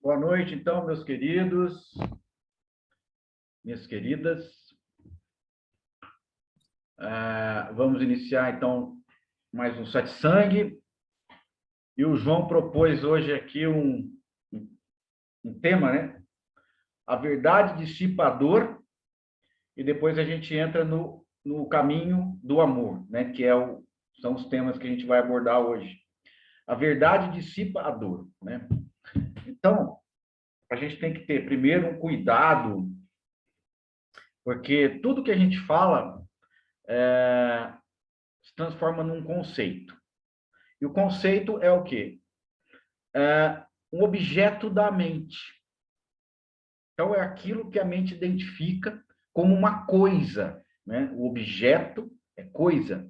Boa noite, então, meus queridos, minhas queridas. Vamos iniciar, então, mais um Satsang. E o João propôs hoje aqui um tema, né? A verdade dissipador, e depois a gente entra no caminho do amor, né? Que são os temas que a gente vai abordar hoje. A verdade dissipa a dor, né? Então, a gente tem que ter, primeiro, um cuidado, porque tudo que a gente fala se transforma num conceito. E o conceito é o quê? Um objeto da mente. Então, é aquilo que a mente identifica como uma coisa, né? O objeto é coisa.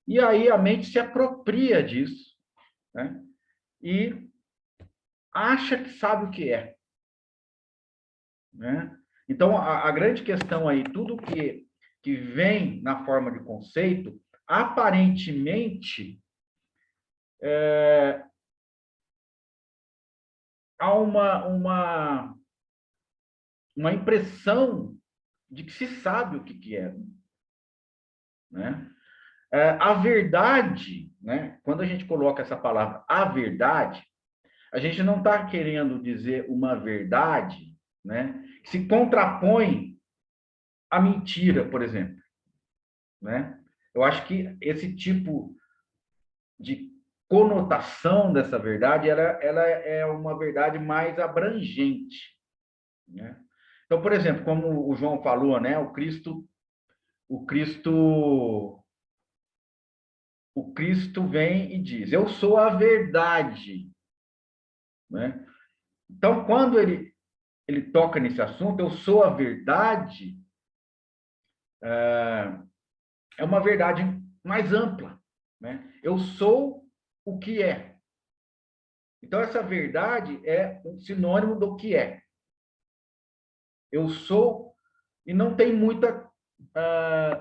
E aí a mente se apropria disso, né? E acha que sabe o que é, né? Então, a grande questão aí, tudo que vem na forma de conceito, aparentemente, há uma impressão de que se sabe o que é, né? A verdade, né? Quando a gente coloca essa palavra, a verdade, a gente não está querendo dizer uma verdade, né? Que se contrapõe à mentira, por exemplo, né? Eu acho que esse tipo de conotação dessa verdade, ela é uma verdade mais abrangente, né? Então, por exemplo, como o João falou, né? O Cristo vem e diz: eu sou a verdade, né? Então, quando ele toca nesse assunto, eu sou a verdade, é uma verdade mais ampla, né? Eu sou o que é. Então, essa verdade é um sinônimo do que é. Eu sou, e não tem muita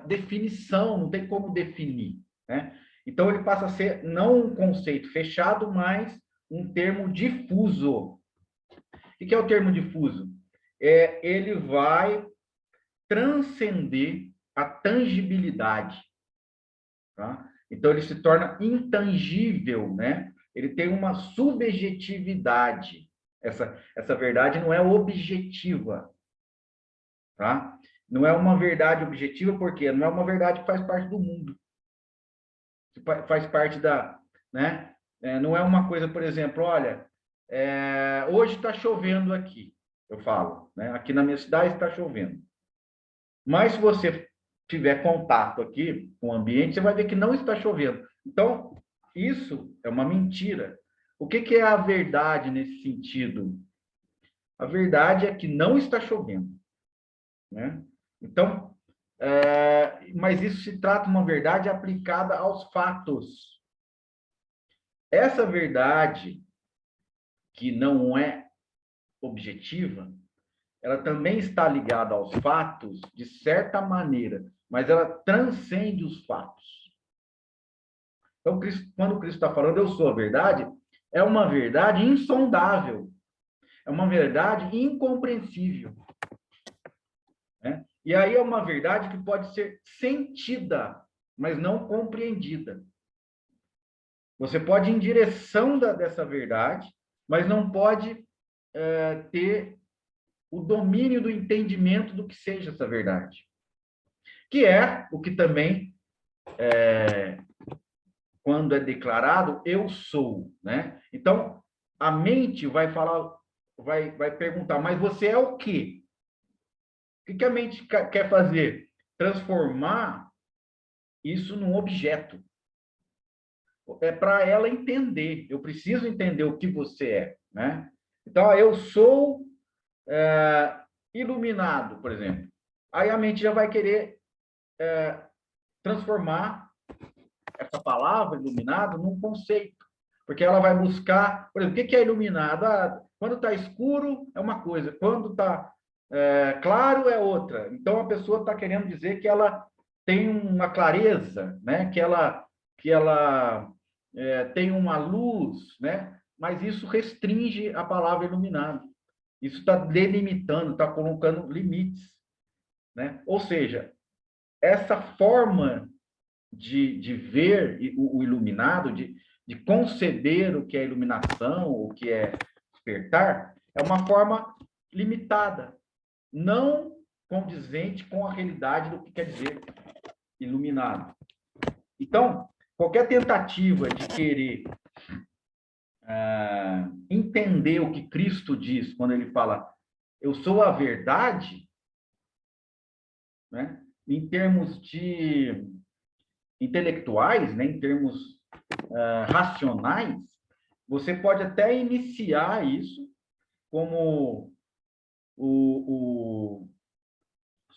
definição, não tem como definir, né? Então, ele passa a ser não um conceito fechado, mas um termo difuso. O que é o termo difuso? Ele vai transcender a tangibilidade, tá? Então, ele se torna intangível, né? Ele tem uma subjetividade. Essa verdade não é objetiva, tá? Não é uma verdade objetiva, porque não é uma verdade que faz parte do mundo, que faz parte né? Não é uma coisa, por exemplo, olha, hoje está chovendo aqui, eu falo, né? Aqui na minha cidade está chovendo. Mas se você tiver contato aqui com o ambiente, você vai ver que não está chovendo. Então, isso é uma mentira. O que é a verdade nesse sentido? A verdade é que não está chovendo, né? Então, mas isso se trata de uma verdade aplicada aos fatos. Essa verdade, que não é objetiva, ela também está ligada aos fatos, de certa maneira, mas ela transcende os fatos. Então, quando o Cristo está falando, eu sou a verdade, é uma verdade insondável, é uma verdade incompreensível, né? E aí é uma verdade que pode ser sentida, mas não compreendida. Você pode ir em direção dessa verdade, mas não pode ter o domínio do entendimento do que seja essa verdade. Que é o que também, quando é declarado, eu sou, né? Então, a mente vai falar, vai perguntar, mas você é o quê? O que a mente quer fazer? Transformar isso num objeto. É para ela entender. Eu preciso entender o que você é, né? Então, eu sou iluminado, por exemplo. Aí a mente já vai querer transformar essa palavra iluminado num conceito, porque ela vai buscar, por exemplo, o que é iluminado? Quando está escuro é uma coisa, quando está claro é outra. Então a pessoa está querendo dizer que ela tem uma clareza, né? Que ela tem uma luz, né? mas isso restringe a palavra iluminado. Isso está delimitando, está colocando limites, né? Ou seja, essa forma de ver o iluminado, de conceber o que é iluminação, o que é despertar, é uma forma limitada, não condizente com a realidade do que quer dizer iluminado. Então, qualquer tentativa de querer entender o que Cristo diz quando ele fala eu sou a verdade, né? Em termos de intelectuais, né? Em termos racionais, você pode até iniciar isso como o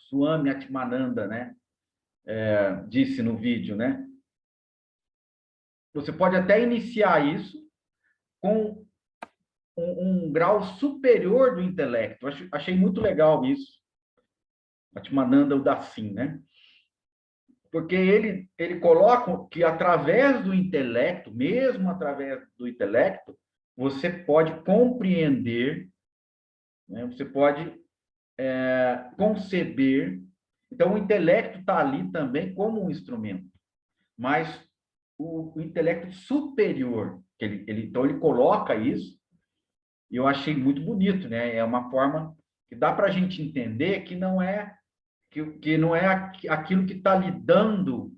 Swami Atmananda, né? Disse no vídeo, né? Você pode até iniciar isso com um grau superior do intelecto. Achei muito legal isso. Atmananda Udasin, né? Porque ele coloca que através do intelecto, mesmo através do intelecto, você pode compreender, né? Você pode conceber. Então, o intelecto está ali também como um instrumento, mas o intelecto superior, então ele coloca isso, e eu achei muito bonito, né? É uma forma que dá para a gente entender que não é aquilo que está lidando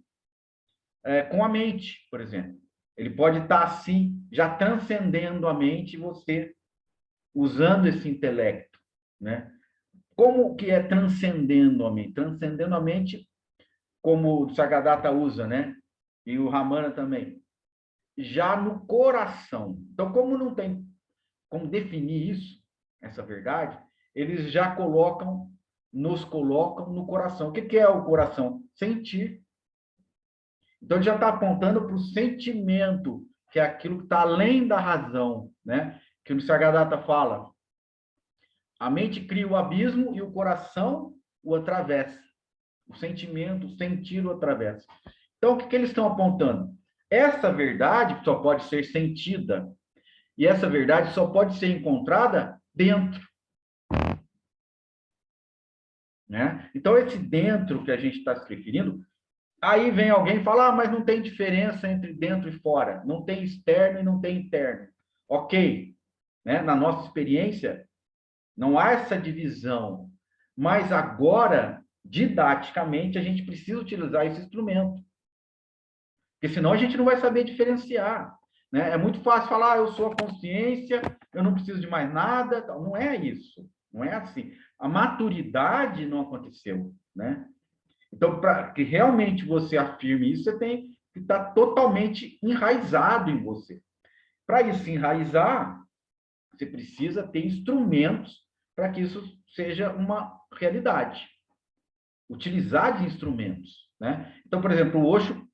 com a mente, por exemplo. Ele pode estar assim, já transcendendo a mente, você usando esse intelecto, né? Como que é transcendendo a mente? Transcendendo a mente, como o Sagadatta usa, né? E o Ramana também. Já no coração. Então, como não tem como definir isso, essa verdade, eles já nos colocam no coração. O que é o coração? Sentir. Então, ele já está apontando para o sentimento, que é aquilo que está além da razão, né? Que o Nisargadatta fala. A mente cria o abismo e o coração o atravessa. O sentimento, o sentir o atravessa. Então, o que eles estão apontando? Essa verdade só pode ser sentida e essa verdade só pode ser encontrada dentro. Né? Então, esse dentro que a gente está se referindo, aí vem alguém e fala, mas não tem diferença entre dentro e fora, não tem externo e não tem interno. Ok, né? Na nossa experiência, não há essa divisão, mas agora, didaticamente, a gente precisa utilizar esse instrumento, porque senão a gente não vai saber diferenciar. Né? É muito fácil falar, eu sou a consciência, eu não preciso de mais nada. Não é isso, não é assim. A maturidade não aconteceu. Né? Então, para que realmente você afirme isso, você tem que estar totalmente enraizado em você. Para isso enraizar, você precisa ter instrumentos para que isso seja uma realidade. Utilizar de instrumentos. Né? Então, por exemplo, o Osho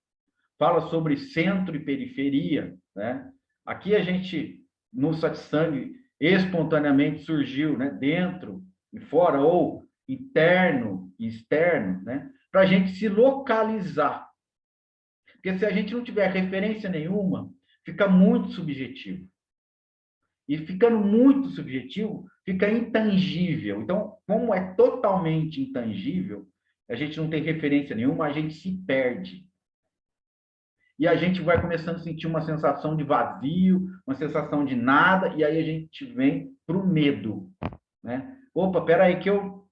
fala sobre centro e periferia. Né? Aqui a gente, no satsang, espontaneamente surgiu, né? Dentro e fora, ou interno e externo, né? Para a gente se localizar. Porque se a gente não tiver referência nenhuma, fica muito subjetivo. E ficando muito subjetivo, fica intangível. Então, como é totalmente intangível, a gente não tem referência nenhuma, a gente se perde. E a gente vai começando a sentir uma sensação de vazio, uma sensação de nada, e aí a gente vem para o medo. Né? Opa, peraí que eu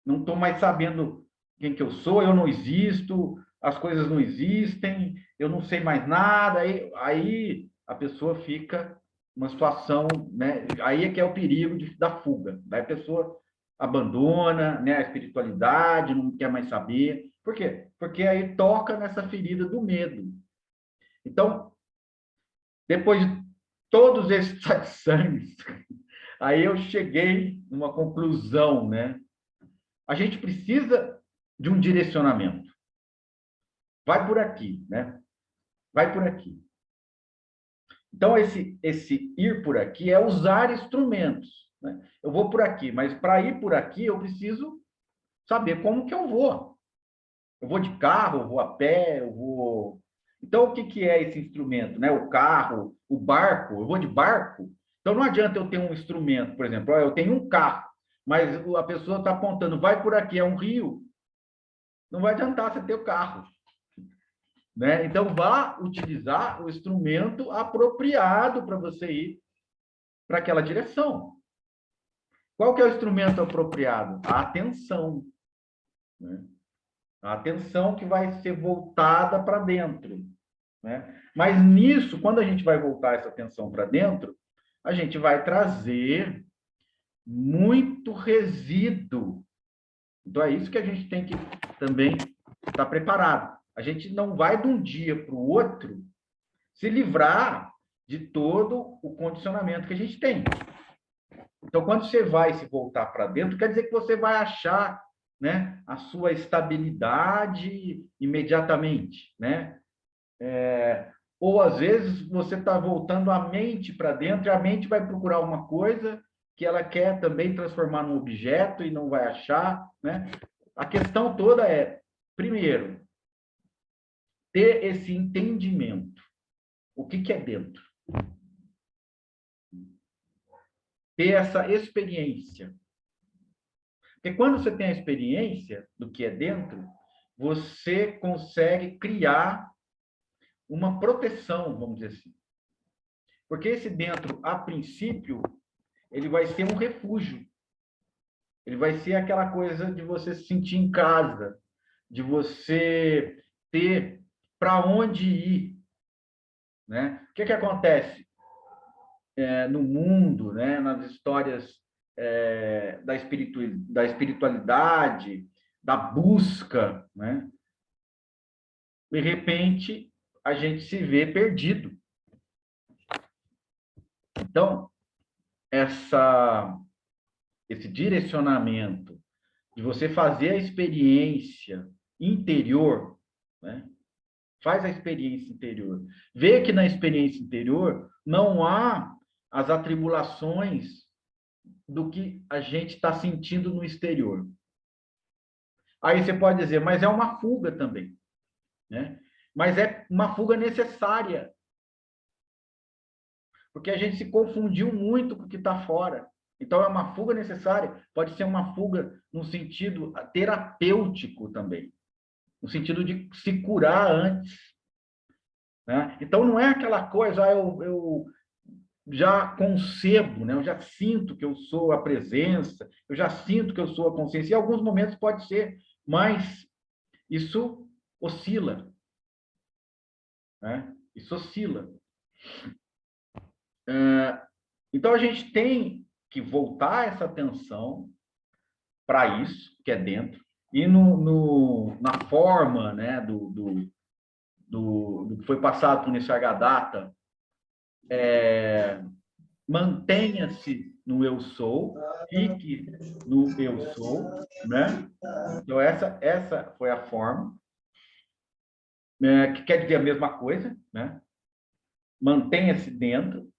não estou mais sabendo quem que eu sou, eu não existo, as coisas não existem, eu não sei mais nada, aí a pessoa fica numa situação, né? Aí é que é o perigo da fuga. Daí a pessoa abandona, né, a espiritualidade, não quer mais saber. Por quê? Porque aí toca nessa ferida do medo. Então, depois de todos esses satsangs, aí eu cheguei numa conclusão, né? A gente precisa de um direcionamento. Vai por aqui, né? Vai por aqui. Então, esse ir por aqui é usar instrumentos. Né? Eu vou por aqui, mas para ir por aqui eu preciso saber como que eu vou. Eu vou de carro, eu vou a pé, eu vou Então, o que, que é esse instrumento? Né? O carro, o barco, eu vou de barco, então não adianta eu ter um instrumento, por exemplo, ó, eu tenho um carro, mas a pessoa está apontando, vai por aqui, é um rio, não vai adiantar você ter o carro. Né? Então, vá utilizar o instrumento apropriado para você ir para aquela direção. Qual que é o instrumento apropriado? A atenção. Né? A atenção que vai ser voltada para dentro. Né? Mas nisso, quando a gente vai voltar essa atenção para dentro, a gente vai trazer muito resíduo. Então, é isso que a gente tem que também estar preparado. A gente não vai de um dia para o outro se livrar de todo o condicionamento que a gente tem. Então, quando você vai se voltar para dentro, quer dizer que você vai achar, né, a sua estabilidade imediatamente, né? Ou às vezes você está voltando a mente para dentro e a mente vai procurar uma coisa que ela quer também transformar num objeto e não vai achar, né? A questão toda é, primeiro, ter esse entendimento. O que, que é dentro? Ter essa experiência. Porque quando você tem a experiência do que é dentro, você consegue criar uma proteção, vamos dizer assim. Porque esse dentro, a princípio, ele vai ser um refúgio. Ele vai ser aquela coisa de você se sentir em casa, de você ter para onde ir. Né? O que, que acontece no mundo, né? Nas histórias da espiritualidade, da busca, né? De repente, a gente se vê perdido. Então, esse direcionamento de você fazer a experiência interior, né? Faz a experiência interior. Vê que na experiência interior não há as atribulações do que a gente está sentindo no exterior. Aí você pode dizer, mas é uma fuga também, né? Mas é uma fuga necessária, porque a gente se confundiu muito com o que está fora. Então, é uma fuga necessária. Pode ser uma fuga no sentido terapêutico também, no sentido de se curar antes. Né? Então, não é aquela coisa, eu já concebo, né? Eu já sinto que eu sou a presença, eu já sinto que eu sou a consciência. Em alguns momentos pode ser, mas isso oscila. Né? Isso oscila. Então, a gente tem que voltar essa atenção para isso, que é dentro, e na forma, né, do que foi passado por Nisargadatta, mantenha-se no eu sou, fique no eu sou, né? Então, essa foi a forma, que quer dizer a mesma coisa, né? Mantenha-se dentro,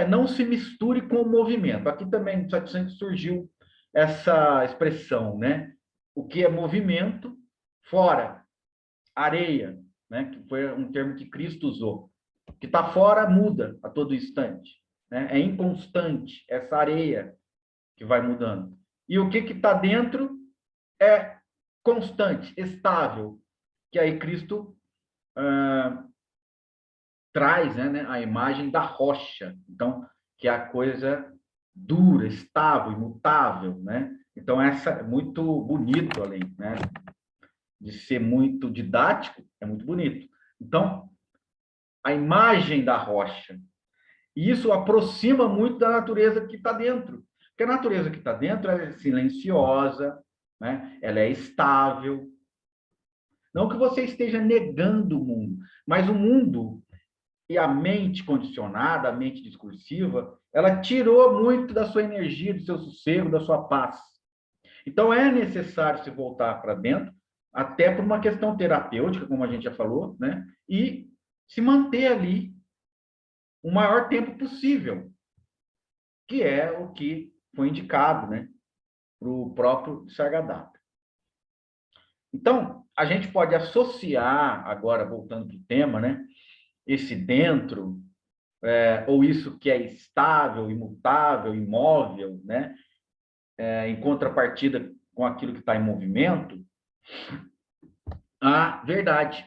não se misture com o movimento. Aqui também no satsang surgiu essa expressão, né? O que é movimento, fora, areia, né? Que foi um termo que Cristo usou. O que está fora muda a todo instante, né? É inconstante, essa areia que vai mudando. E o que está dentro é constante, estável, que aí Cristo traz, né, a imagem da rocha. Então, que é a coisa dura, estável, imutável, né? Então, essa é muito bonito, além, né, de ser muito didático, é muito bonito. Então, a imagem da rocha. E isso aproxima muito da natureza que está dentro. Porque a natureza que está dentro é silenciosa, né? Ela é estável. Não que você esteja negando o mundo, mas o mundo e a mente condicionada, a mente discursiva, ela tirou muito da sua energia, do seu sossego, da sua paz. Então, é necessário se voltar para dentro, até por uma questão terapêutica, como a gente já falou, né? E se manter ali o maior tempo possível, que é o que foi indicado, né? Para o próprio Sargadatta. Então, a gente pode associar, agora voltando para o tema, né? Esse dentro, ou isso que é estável, imutável, imóvel, né? Em contrapartida com aquilo que está em movimento, a verdade,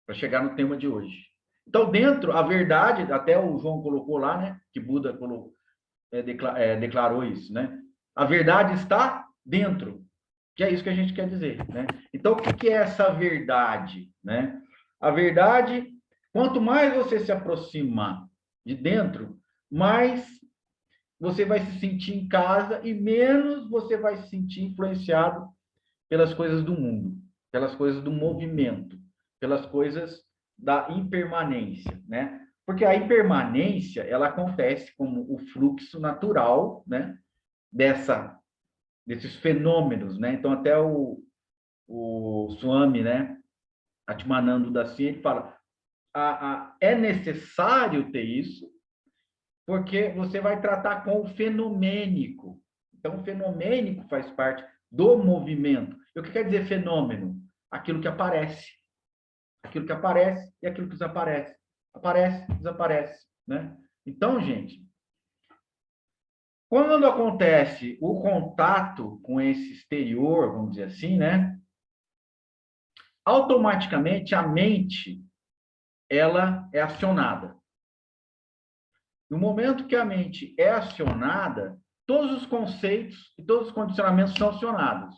para chegar no tema de hoje. Então, dentro, a verdade, até o João colocou lá, né? Que Buda declarou isso, né? A verdade está dentro, que é isso que a gente quer dizer, né? Então, o que é essa verdade, né? A verdade, quanto mais você se aproxima de dentro, mais você vai se sentir em casa e menos você vai se sentir influenciado pelas coisas do mundo, pelas coisas do movimento, pelas coisas da impermanência, né? Porque a impermanência, ela acontece como o fluxo natural, né? Desses fenômenos, né? Então, até o Swami, né? Atmananda Dassi, ele fala, é necessário ter isso, porque você vai tratar com o fenomênico. Então, o fenomênico faz parte do movimento. E o que quer dizer fenômeno? Aquilo que aparece. Aquilo que aparece e aquilo que desaparece. Aparece, desaparece, né? Então, gente, quando acontece o contato com esse exterior, vamos dizer assim, né? Automaticamente a mente ela é acionada. No momento que a mente é acionada, todos os conceitos e todos os condicionamentos são acionados.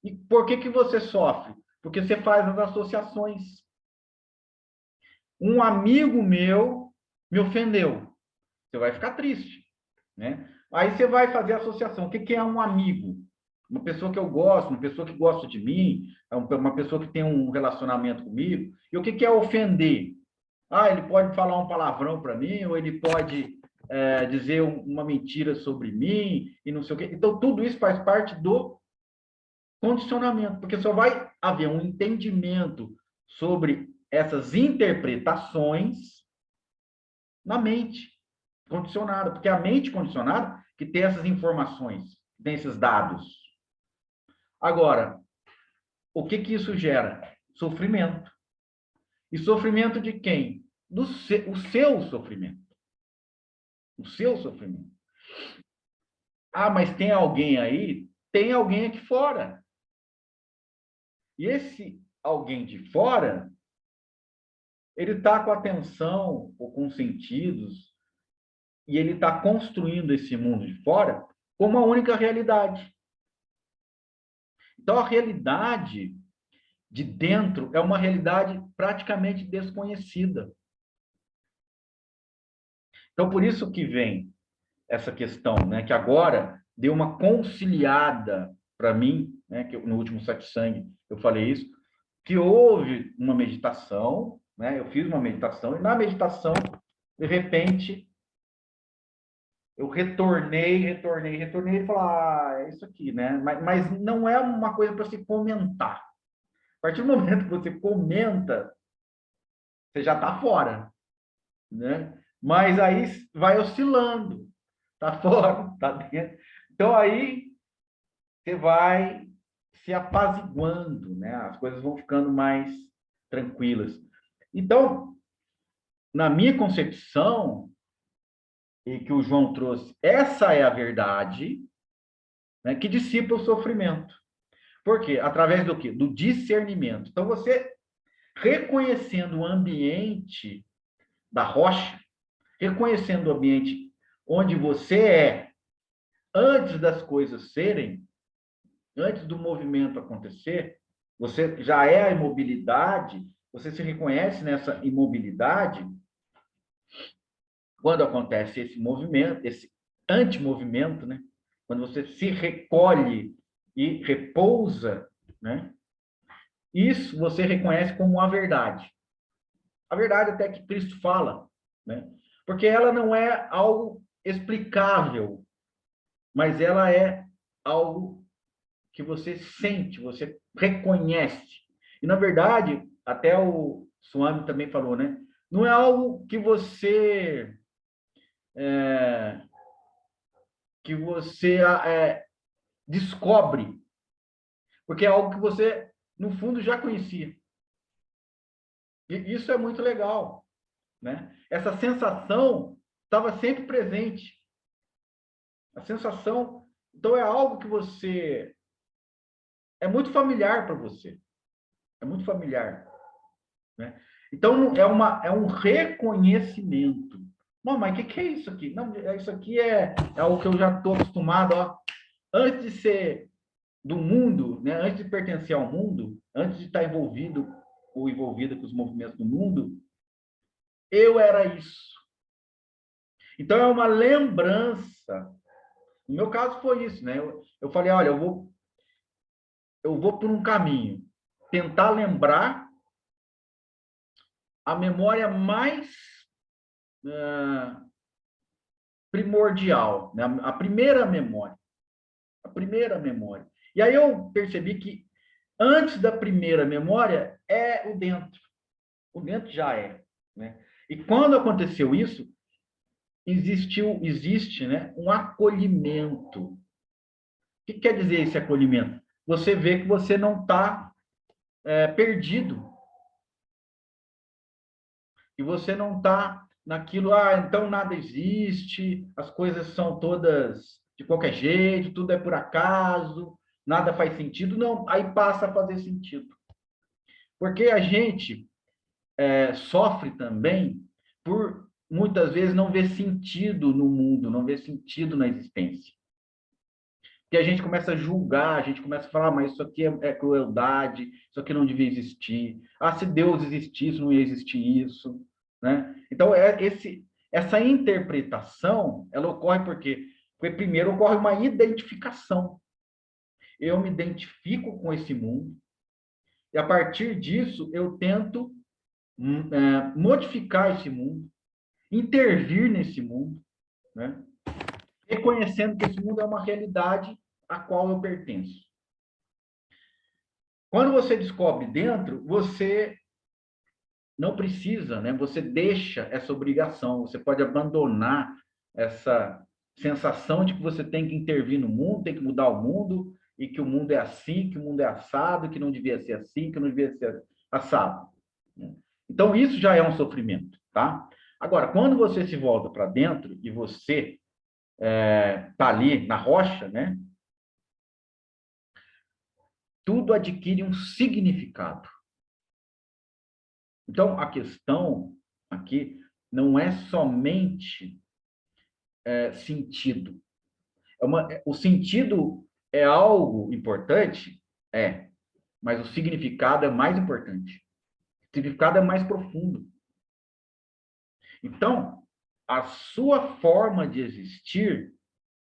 E por que você sofre? Porque você faz as associações. Um amigo meu me ofendeu. Você vai ficar triste, né? Aí você vai fazer a associação. O que é um amigo? Uma pessoa que eu gosto, uma pessoa que gosta de mim, uma pessoa que tem um relacionamento comigo. E o que é ofender? Ah, ele pode falar um palavrão para mim, ou ele pode dizer uma mentira sobre mim, e não sei o quê. Então, tudo isso faz parte do condicionamento, porque só vai haver um entendimento sobre essas interpretações na mente condicionada, porque é a mente condicionada que tem essas informações, tem esses dados. Agora, o que isso gera? Sofrimento. E sofrimento de quem? O seu sofrimento. O seu sofrimento. Ah, mas tem alguém aí? Tem alguém aqui fora. E esse alguém de fora, ele está com atenção ou com sentidos, e ele está construindo esse mundo de fora como a única realidade. Então, a realidade de dentro é uma realidade praticamente desconhecida. Então, por isso que vem essa questão, né, que agora deu uma conciliada para mim, né, que no último satsang eu falei isso, que houve uma meditação, né, eu fiz uma meditação, e na meditação, de repente, eu retornei e falei, é isso aqui, né? Mas não é uma coisa para se comentar. A partir do momento que você comenta, você já está fora, né? Mas aí vai oscilando, tá fora, tá dentro. Então aí você vai se apaziguando, né? As coisas vão ficando mais tranquilas. Então, na minha concepção, e que o João trouxe, essa é a verdade, né, que dissipa o sofrimento. Por quê? Através do quê? Do discernimento. Então, você reconhecendo o ambiente da rocha, reconhecendo o ambiente onde você é, antes das coisas serem, antes do movimento acontecer, você já é a imobilidade, você se reconhece nessa imobilidade, quando acontece esse movimento, esse antimovimento, né? Quando você se recolhe e repousa, né? Isso você reconhece como a verdade. A verdade até que Cristo fala, né? Porque ela não é algo explicável, mas ela é algo que você sente, você reconhece. E, na verdade, até o Swami também falou, né? Não é algo que você descobre, porque é algo que você, no fundo, já conhecia. E isso é muito legal, né? Essa sensação estava sempre presente. A sensação, então é algo que você é muito familiar para você, é muito familiar, né? Então é um reconhecimento. Não, mas o que é isso aqui? Não, isso aqui é algo que eu já estou acostumado, ó. Antes de ser do mundo, né? Antes de pertencer ao mundo, antes de estar envolvido ou envolvida com os movimentos do mundo, eu era isso. Então é uma lembrança. No meu caso foi isso, né? Eu falei, olha, eu vou por um caminho, tentar lembrar a memória mais primordial, né? A primeira memória, a primeira memória. E aí eu percebi que antes da primeira memória é o dentro já é, né? E quando aconteceu isso, existe, né, um acolhimento. O que quer dizer esse acolhimento? Você vê que você não está perdido, e você não está naquilo, então nada existe, as coisas são todas de qualquer jeito, tudo é por acaso, nada faz sentido. Não, aí passa a fazer sentido. Porque a gente sofre também por, muitas vezes, não ver sentido no mundo, não ver sentido na existência. Porque a gente começa a julgar, a gente começa a falar, mas isso aqui é crueldade, isso aqui não devia existir. Se Deus existisse, não ia existir isso, né? Então, essa interpretação, ela ocorre porque primeiro ocorre uma identificação. Eu me identifico com esse mundo, e a partir disso eu tento modificar esse mundo, intervir nesse mundo, né? Reconhecendo que esse mundo é uma realidade a qual eu pertenço. Quando você descobre dentro, você não precisa, né? Você deixa essa obrigação, você pode abandonar essa sensação de que você tem que intervir no mundo, tem que mudar o mundo, e que o mundo é assim, que o mundo é assado, que não devia ser assim, que não devia ser assado. Então, isso já é um sofrimento, tá? Agora, quando você se volta para dentro e você está ali na rocha, né? Tudo adquire um significado. Então, a questão aqui não é somente sentido. O sentido é algo importante? É, mas o significado é mais importante. O significado é mais profundo. Então, a sua forma de existir,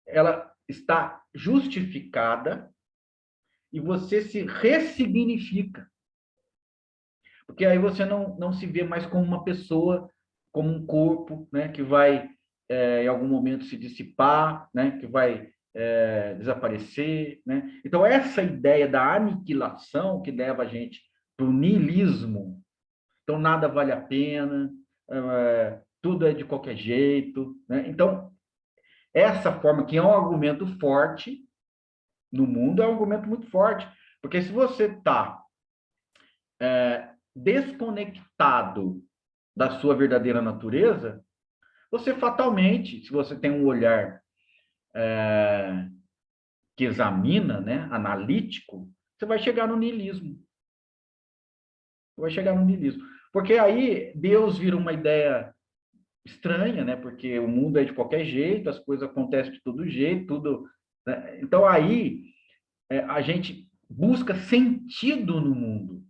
ela está justificada e você se ressignifica. Porque aí você não se vê mais como uma pessoa, como um corpo, né, que vai, em algum momento, se dissipar, né, que vai desaparecer. Né? Então, essa ideia da aniquilação que leva a gente para o niilismo, então nada vale a pena, tudo é de qualquer jeito. Né? Então, essa forma, que é um argumento forte no mundo, é um argumento muito forte, porque se você está desconectado da sua verdadeira natureza, você fatalmente, se você tem um olhar que examina, né, analítico, você vai chegar no niilismo. Você vai chegar no niilismo. Porque aí Deus vira uma ideia estranha, né? Porque o mundo é de qualquer jeito, as coisas acontecem de todo jeito, tudo. Né? Então aí a gente busca sentido no mundo.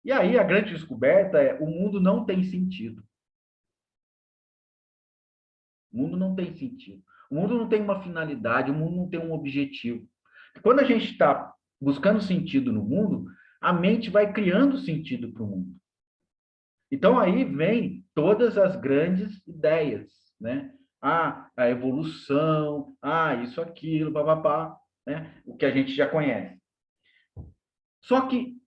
E aí a grande descoberta é: o mundo não tem sentido. O mundo não tem sentido. O mundo não tem uma finalidade, o mundo não tem um objetivo. Quando a gente está buscando sentido no mundo, a mente vai criando sentido para o mundo. Então aí vem todas as grandes ideias, né? A evolução, isso, aquilo, papapá, né? O que a gente já conhece. Só que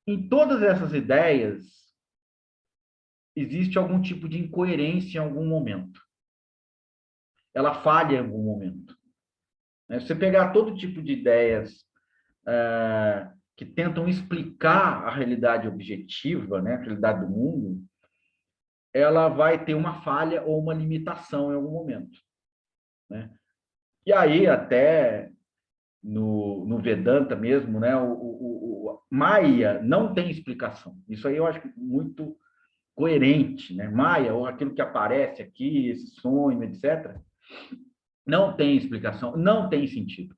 em todas essas ideias existe algum tipo de incoerência em algum momento. Ela falha em algum momento. Né? Se você pegar todo tipo de ideias que tentam explicar a realidade objetiva, né, a realidade do mundo, ela vai ter uma falha ou uma limitação em algum momento, né? E aí, até no Vedanta mesmo, né, o Maya não tem explicação. Isso aí eu acho muito coerente, né? Maya, ou aquilo que aparece aqui, esse sonho, etc., não tem explicação, não tem sentido.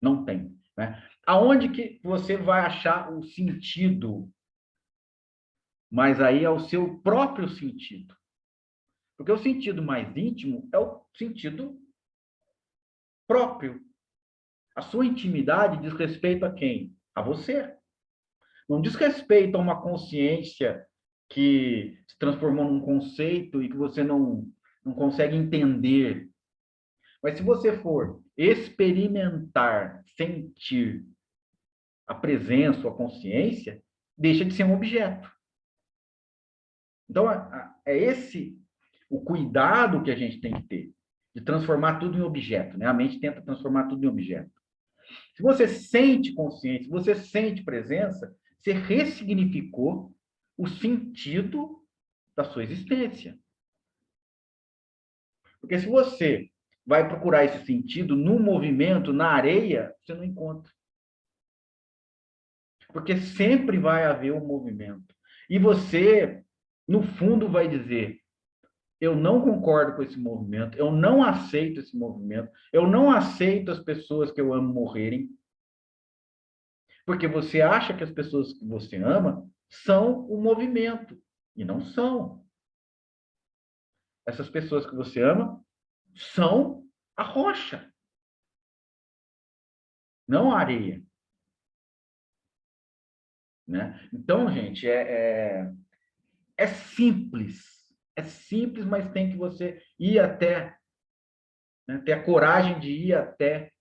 Não tem, né? Aonde que você vai achar o sentido? Mas aí é o seu próprio sentido. Porque o sentido mais íntimo é o sentido próprio. A sua intimidade diz respeito a quem? A você. Não diz respeito a uma consciência que se transformou num conceito e que você não consegue entender. Mas se você for experimentar, sentir a presença, a consciência, deixa de ser um objeto. Então, é esse o cuidado que a gente tem que ter, de transformar tudo em objeto, né? A mente tenta transformar tudo em objeto. Se você sente consciência, se você sente presença, você ressignificou o sentido da sua existência. Porque se você vai procurar esse sentido no movimento, na areia, você não encontra. Porque sempre vai haver um movimento. E você, no fundo, vai dizer: eu não concordo com esse movimento, eu não aceito esse movimento, eu não aceito as pessoas que eu amo morrerem, porque você acha que as pessoas que você ama são o movimento, e não são. Essas pessoas que você ama são a rocha, não a areia. Né? Então, gente, é simples. É simples, mas tem que você ir até, né? Ter a coragem de ir até,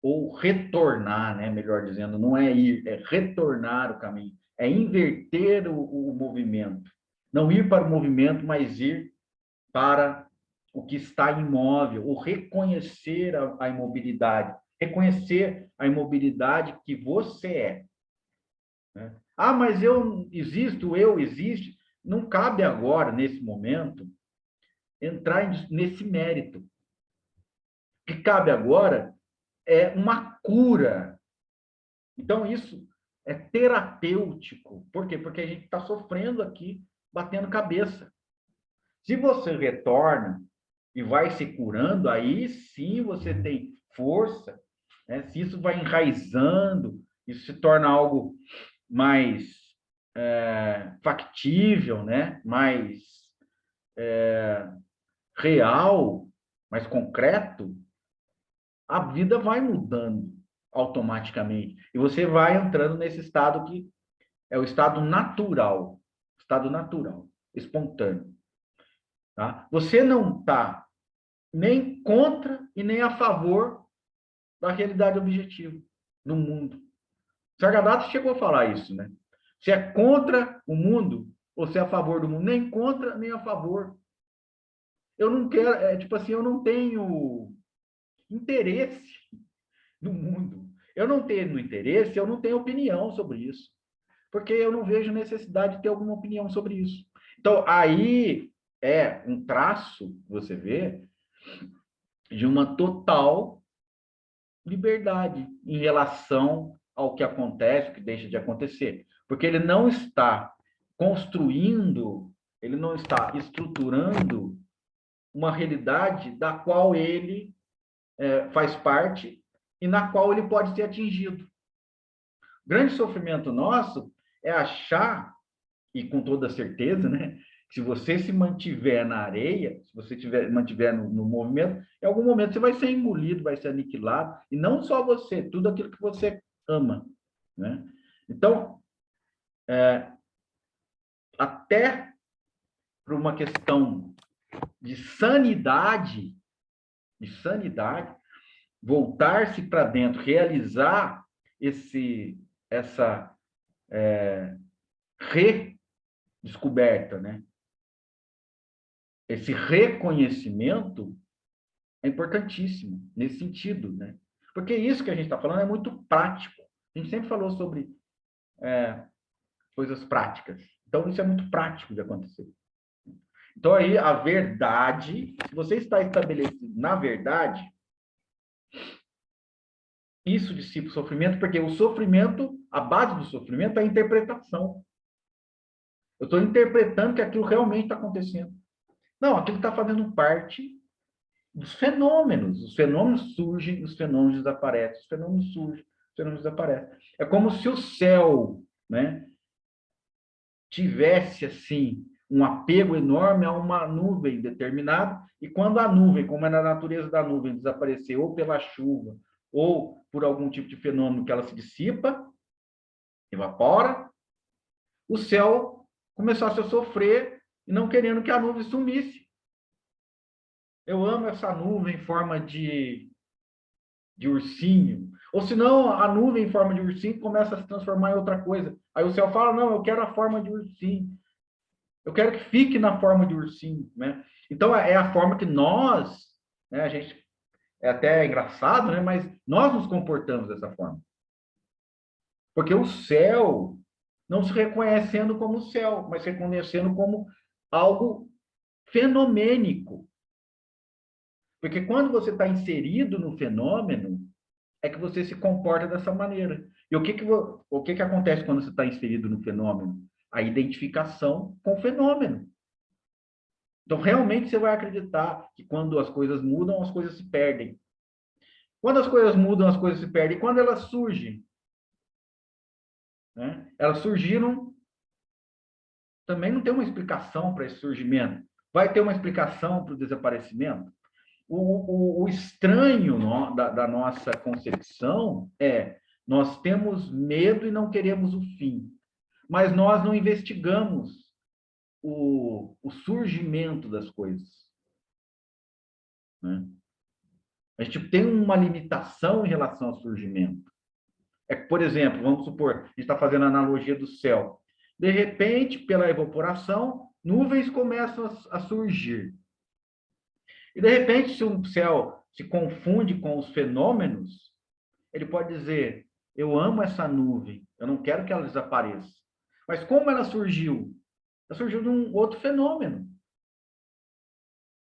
ou retornar, né? Melhor dizendo, não é ir, é retornar o caminho, é inverter o movimento. Não ir para o movimento, mas ir para o que está imóvel, ou reconhecer a imobilidade, reconhecer a imobilidade que você é. Né? Ah, mas eu existo, eu existe. Não cabe agora, nesse momento, entrar nesse mérito. O que cabe agora é uma cura. Então, isso é terapêutico. Por quê? Porque a gente está sofrendo aqui, batendo cabeça. Se você retorna e vai se curando, aí sim você tem força, né? Se isso vai enraizando, isso se torna algo mais factível, né? Mais real, mais concreto, a vida vai mudando automaticamente. E você vai entrando nesse estado que é o estado natural, espontâneo. Tá? Você não está nem contra e nem a favor da realidade objetiva no mundo. Sagadatta chegou a falar isso, né? Se é contra o mundo ou se é a favor do mundo, nem contra nem a favor. Eu não quero, tipo assim, eu não tenho interesse no mundo. Eu não tenho interesse, eu não tenho opinião sobre isso, porque eu não vejo necessidade de ter alguma opinião sobre isso. Então, aí é um traço, você vê, de uma total liberdade em relação ao que acontece, o que deixa de acontecer. Porque ele não está construindo, ele não está estruturando uma realidade da qual ele faz parte e na qual ele pode ser atingido. O grande sofrimento nosso é achar, e com toda certeza, né, que se você se mantiver na areia, se você mantiver no movimento, em algum momento você vai ser engolido, vai ser aniquilado, e não só você, tudo aquilo que você ama. Né? Então, até por uma questão de sanidade, voltar-se para dentro, realizar essa redescoberta, né? Esse reconhecimento é importantíssimo nesse sentido, né? Porque isso que a gente está falando é muito prático. A gente sempre falou sobre coisas práticas. Então, isso é muito prático de acontecer. Então, aí, a verdade, se você está estabelecido na verdade, isso dissipa o sofrimento, porque o sofrimento, a base do sofrimento é a interpretação. Eu estou interpretando que aquilo realmente está acontecendo. Não, aquilo está fazendo parte dos fenômenos. Os fenômenos surgem, os fenômenos desaparecem. Os fenômenos surgem, os fenômenos desaparecem. É como se o céu, né, tivesse, assim, um apego enorme a uma nuvem determinada, e quando a nuvem, como é na natureza da nuvem, desaparecer ou pela chuva, ou por algum tipo de fenômeno que ela se dissipa, evapora, o céu começasse a sofrer e não querendo que a nuvem sumisse. Eu amo essa nuvem em forma de ursinho. Ou senão, a nuvem em forma de ursinho começa a se transformar em outra coisa. Aí o céu fala, não, eu quero a forma de ursinho. Eu quero que fique na forma de ursinho, né? Então, é a forma que nós, né, a gente, é até engraçado, né, mas nós nos comportamos dessa forma. Porque o céu não se reconhecendo como céu, mas se reconhecendo como algo fenomênico. Porque quando você está inserido no fenômeno, é que você se comporta dessa maneira. E o que acontece quando você está inserido no fenômeno? A identificação com o fenômeno. Então, realmente você vai acreditar que quando as coisas mudam, as coisas se perdem. Quando as coisas mudam, as coisas se perdem. E quando elas surgem, né? Elas surgiram, também não tem uma explicação para esse surgimento. Vai ter uma explicação para o desaparecimento? O estranho da nossa concepção é nós temos medo e não queremos o fim, mas nós não investigamos o surgimento das coisas, né? A gente tem uma limitação em relação ao surgimento. É que, por exemplo, vamos supor, a gente está fazendo a analogia do céu. De repente, pela evaporação, nuvens começam a surgir. E, de repente, se o céu se confunde com os fenômenos, ele pode dizer, eu amo essa nuvem, eu não quero que ela desapareça. Mas como ela surgiu? Ela surgiu de um outro fenômeno,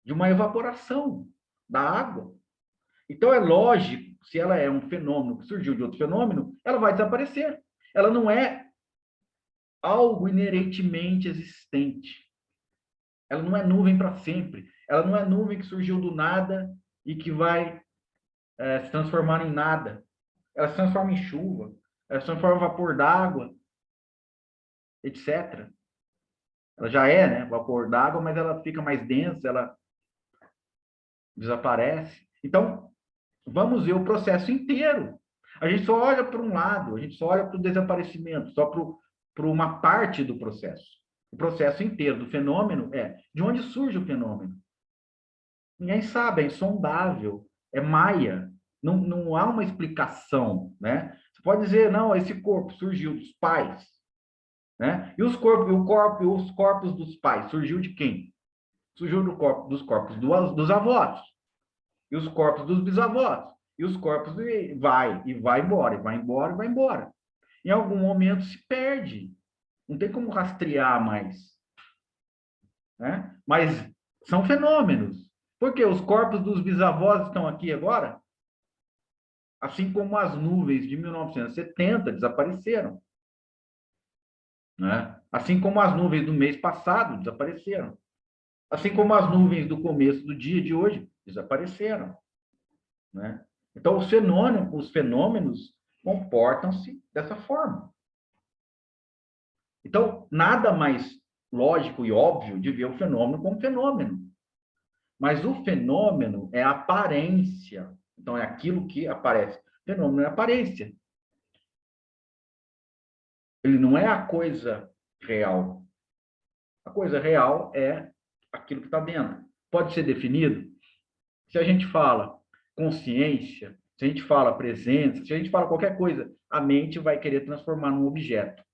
de uma evaporação da água. Então, é lógico, se ela é um fenômeno que surgiu de outro fenômeno, ela vai desaparecer. Ela não é algo inerentemente existente. Ela não é nuvem para sempre. Ela não é nuvem que surgiu do nada e que vai se transformar em nada. Ela se transforma em chuva, ela se transforma em vapor d'água, etc. Ela já é, né, vapor d'água, mas ela fica mais densa, ela desaparece. Então, vamos ver o processo inteiro. A gente só olha para um lado, a gente só olha para o desaparecimento, só para uma parte do processo. O processo inteiro do fenômeno é de onde surge o fenômeno. Ninguém sabe, é insondável, é maia. Não há uma explicação, né? Você pode dizer, não, esse corpo surgiu dos pais, né? E os corpos dos pais surgiu de quem? Surgiu dos corpos dos avós. E os corpos dos bisavós. E os corpos vai embora, e vai embora, e vai embora. Em algum momento se perde. Não tem como rastrear mais, né? Mas são fenômenos. Porque os corpos dos bisavós estão aqui agora, assim como as nuvens de 1970 desapareceram, né? Assim como as nuvens do mês passado desapareceram. Assim como as nuvens do começo do dia de hoje desapareceram, né? Então, os fenômenos comportam-se dessa forma. Então, nada mais lógico e óbvio de ver o fenômeno como fenômeno. Mas o fenômeno é a aparência. Então, é aquilo que aparece. O fenômeno é a aparência. Ele não é a coisa real. A coisa real é aquilo que está dentro. Pode ser definido? Se a gente fala consciência, se a gente fala presença, se a gente fala qualquer coisa, a mente vai querer transformar num objeto.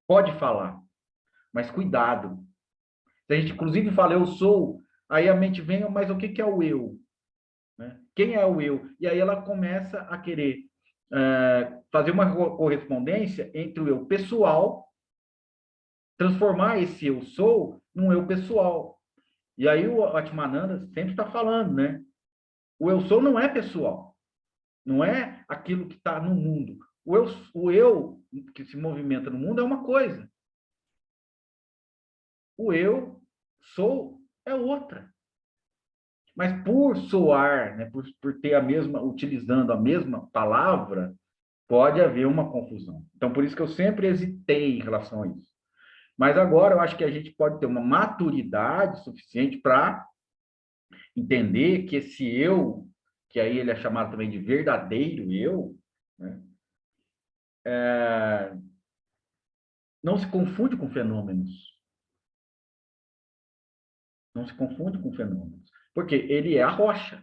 Pode falar, mas cuidado. Se a gente, inclusive, fala eu sou, aí a mente vem, mas o que é o eu? né? Quem é o eu? E aí ela começa a querer fazer uma correspondência entre o eu pessoal, transformar esse eu sou num eu pessoal. E aí o Atmananda sempre está falando, né? O eu sou não é pessoal, não é aquilo que está no mundo. O eu que se movimenta no mundo é uma coisa. O eu sou é outra. Mas por soar, né, por ter a mesma, utilizando a mesma palavra, pode haver uma confusão. Então, por isso que eu sempre hesitei em relação a isso. Mas agora eu acho que a gente pode ter uma maturidade suficiente para entender que esse eu, que aí ele é chamado também de verdadeiro eu, né, não se confunde com fenômenos. Não se confunde com fenômenos. Porque ele é a rocha.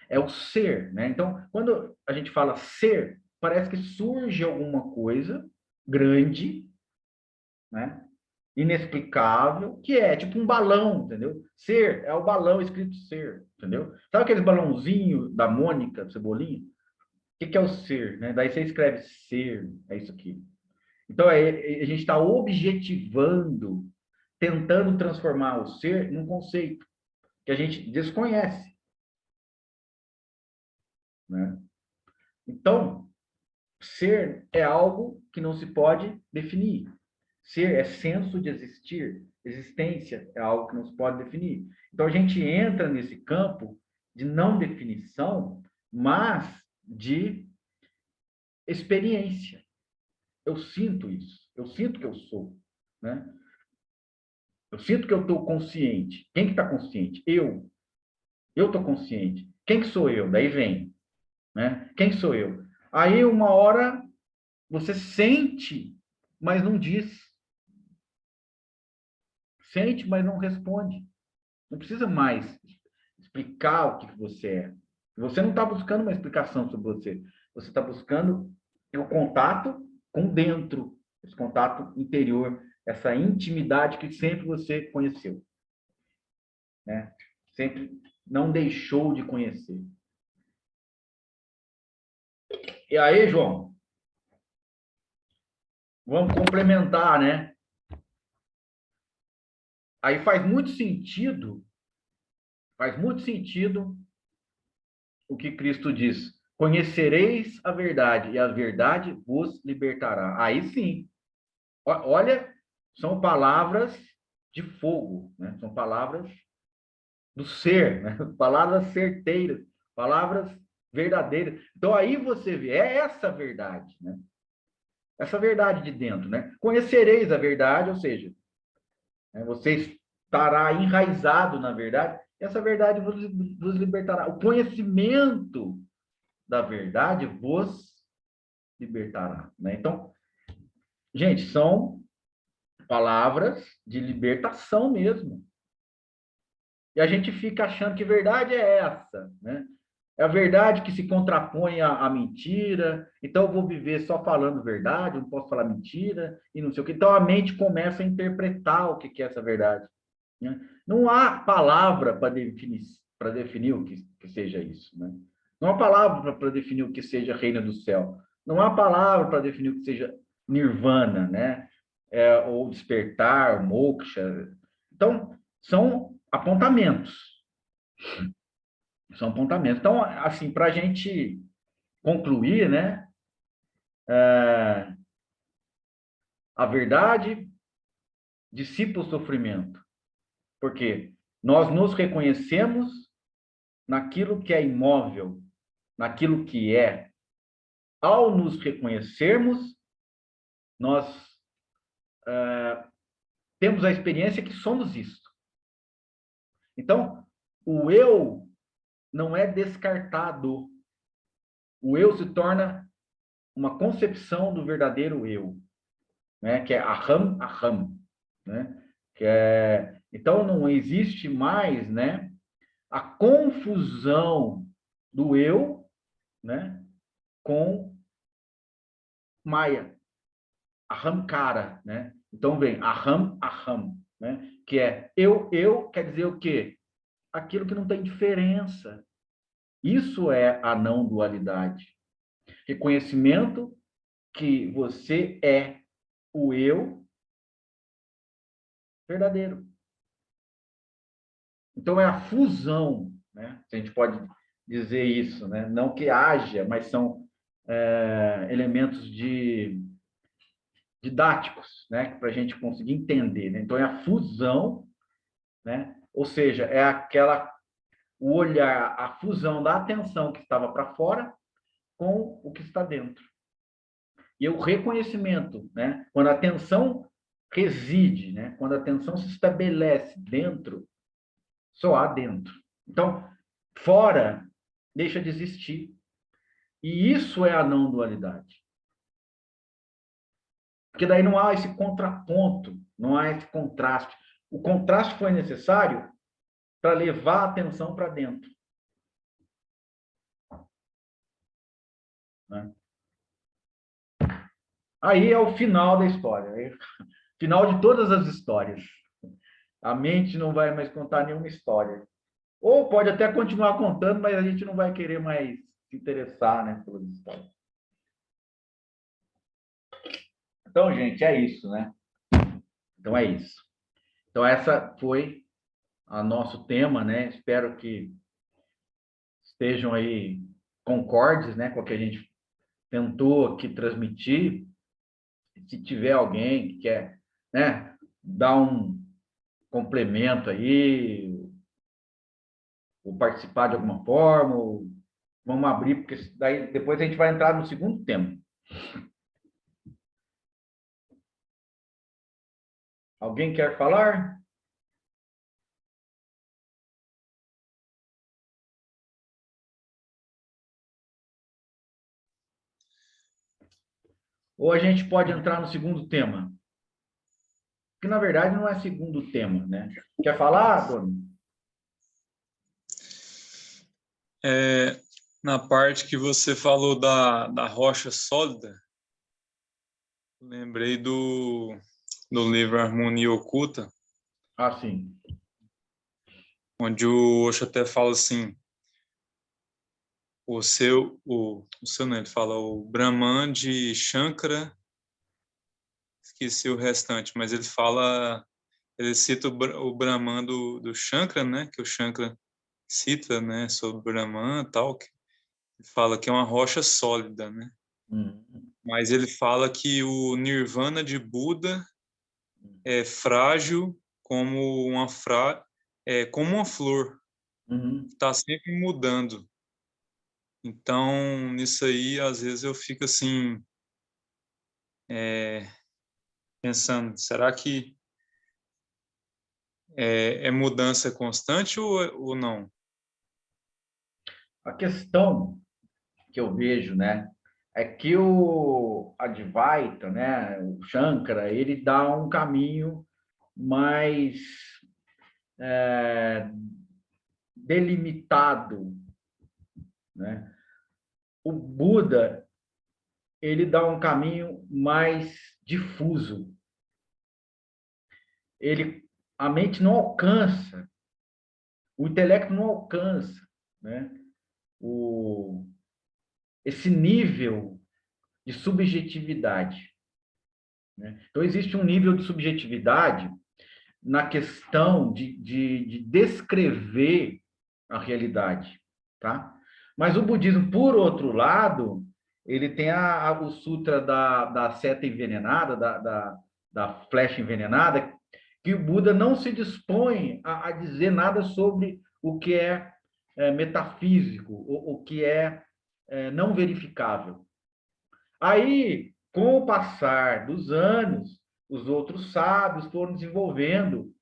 É o ser, né? Então, quando a gente fala ser, parece que surge alguma coisa grande, né? Inexplicável, que é tipo um balão, entendeu? Ser é o balão escrito ser, entendeu? Sabe aquele balãozinho da Mônica, Cebolinha? O que é o ser, né? Daí você escreve ser, é isso aqui. Então, a gente está objetivando, tentando transformar o ser num conceito que a gente desconhece, né? Então, ser é algo que não se pode definir. Ser é senso de existir. Existência é algo que não se pode definir. Então a gente entra nesse campo de não definição, mas de experiência. Eu sinto isso. Eu sinto que eu sou, né? Eu sinto que eu estou consciente. Quem que está consciente? Eu. Eu estou consciente. Quem que sou eu? Daí vem, né? Quem sou eu? Aí uma hora você sente, mas não diz. Sente, mas não responde. Não precisa mais explicar o que você é. Você não está buscando uma explicação sobre você. Você está buscando o contato com dentro, esse contato interior, essa intimidade que sempre você conheceu, né? Sempre não deixou de conhecer. E aí, João, vamos complementar, né? Aí faz muito sentido o que Cristo diz: conhecereis a verdade, e a verdade vos libertará. Aí sim, olha, são palavras de fogo, né? São palavras do ser, né? Palavras certeiras, palavras verdadeiras. Então aí você vê, é essa verdade, né? Essa verdade de dentro, né? Conhecereis a verdade, ou seja, né, você estará enraizado na verdade, e essa verdade vos libertará. O conhecimento da verdade vos libertará, né? Então, gente, são palavras de libertação mesmo. E a gente fica achando que verdade é essa, né? É a verdade que se contrapõe à mentira. Então, eu vou viver só falando verdade, não posso falar mentira, e não sei o quê. Então, a mente começa a interpretar o que é essa verdade, né? Não há palavra para definir o que seja isso, né? Não há palavra para definir o que seja reino do céu. Não há palavra para definir o que seja nirvana, né? Ou despertar, moksha. Então, são apontamentos. São apontamentos. Então, assim, para a gente concluir, né? A verdade dissipa o sofrimento, porque nós nos reconhecemos naquilo que é imóvel, naquilo que é. Ao nos reconhecermos, nós temos a experiência que somos isso. Então, o eu não é descartado. O eu se torna uma concepção do verdadeiro eu, né? Que é aham, né? Então não existe mais, né, a confusão do eu, né, com Maya, ahamkara, né? Então vem aham, né? Que é eu quer dizer o quê? aquilo que não tem diferença. Isso é a não dualidade. Reconhecimento que você é o eu verdadeiro. Então, é a fusão, né? Se a gente pode dizer isso, né? Não que haja, mas são elementos didáticos, né? Para a gente conseguir entender, né? Então, é a fusão, né? Ou seja, é o olhar, a fusão da atenção que estava para fora com o que está dentro. E o reconhecimento, né? Quando a atenção reside, né? Quando a atenção se estabelece dentro, só há dentro. Então, fora deixa de existir. E isso é a não dualidade. Porque daí não há esse contraponto, não há esse contraste. O contraste foi necessário para levar a atenção para dentro. Né? Aí é o final da história. Final de todas as histórias. A mente não vai mais contar nenhuma história. Ou pode até continuar contando, mas a gente não vai querer mais se interessar, né, pelas histórias. Então, gente, é isso, né? Então, é isso. Então, essa foi o nosso tema, né? Espero que estejam aí concordes, né, com o que a gente tentou aqui transmitir. Se tiver alguém que quer, né, dar um complemento aí, ou participar de alguma forma, ou vamos abrir, porque daí depois a gente vai entrar no segundo tema. Alguém quer falar? Ou a gente pode entrar no segundo tema? Que na verdade não é segundo tema, né? Quer falar, Tony? Na parte que você falou da rocha sólida, lembrei do livro Harmonia Oculta, Ah, sim. onde o Osho até fala assim, o seu não, ele fala o Brahman de Shankara, esqueci o restante, mas ele cita o Brahman do Shankara, né, que o Shankara cita, né, sobre o Brahman e tal, que ele fala que é uma rocha sólida, né, mas ele fala que o Nirvana de Buda é frágil como como uma flor, está sempre mudando. Então, nisso aí, às vezes eu fico assim, pensando, será que é mudança constante ou não? A questão que eu vejo, né, é que o Advaita, né, o Shankara, ele dá um caminho mais delimitado, né? O Buda, ele dá um caminho mais difuso. A mente não alcança, o intelecto não alcança, né? Esse nível de subjetividade, né? Então, existe um nível de subjetividade na questão de descrever a realidade, tá? Mas o budismo, por outro lado, ele tem o sutra da seta envenenada, da flecha envenenada, que o Buda não se dispõe a dizer nada sobre o que é metafísico, o que é não verificável. Aí, com o passar dos anos, os outros sábios foram desenvolvendo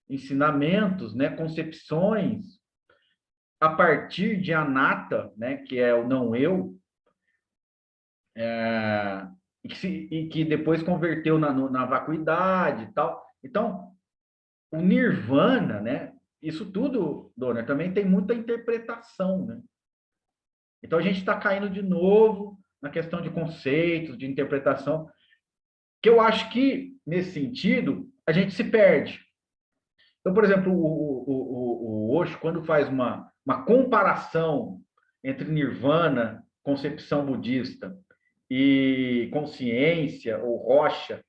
ensinamentos, né, concepções a partir de anatta, né, que é o não eu, e que depois converteu na vacuidade e tal. Então, o nirvana, né, isso tudo, Dona, também tem muita interpretação, né? Então, a gente está caindo de novo na questão de conceitos, de interpretação, que eu acho que, nesse sentido, a gente se perde. Então, por exemplo, o Osho, quando faz uma comparação entre nirvana, concepção budista, e consciência ou rocha,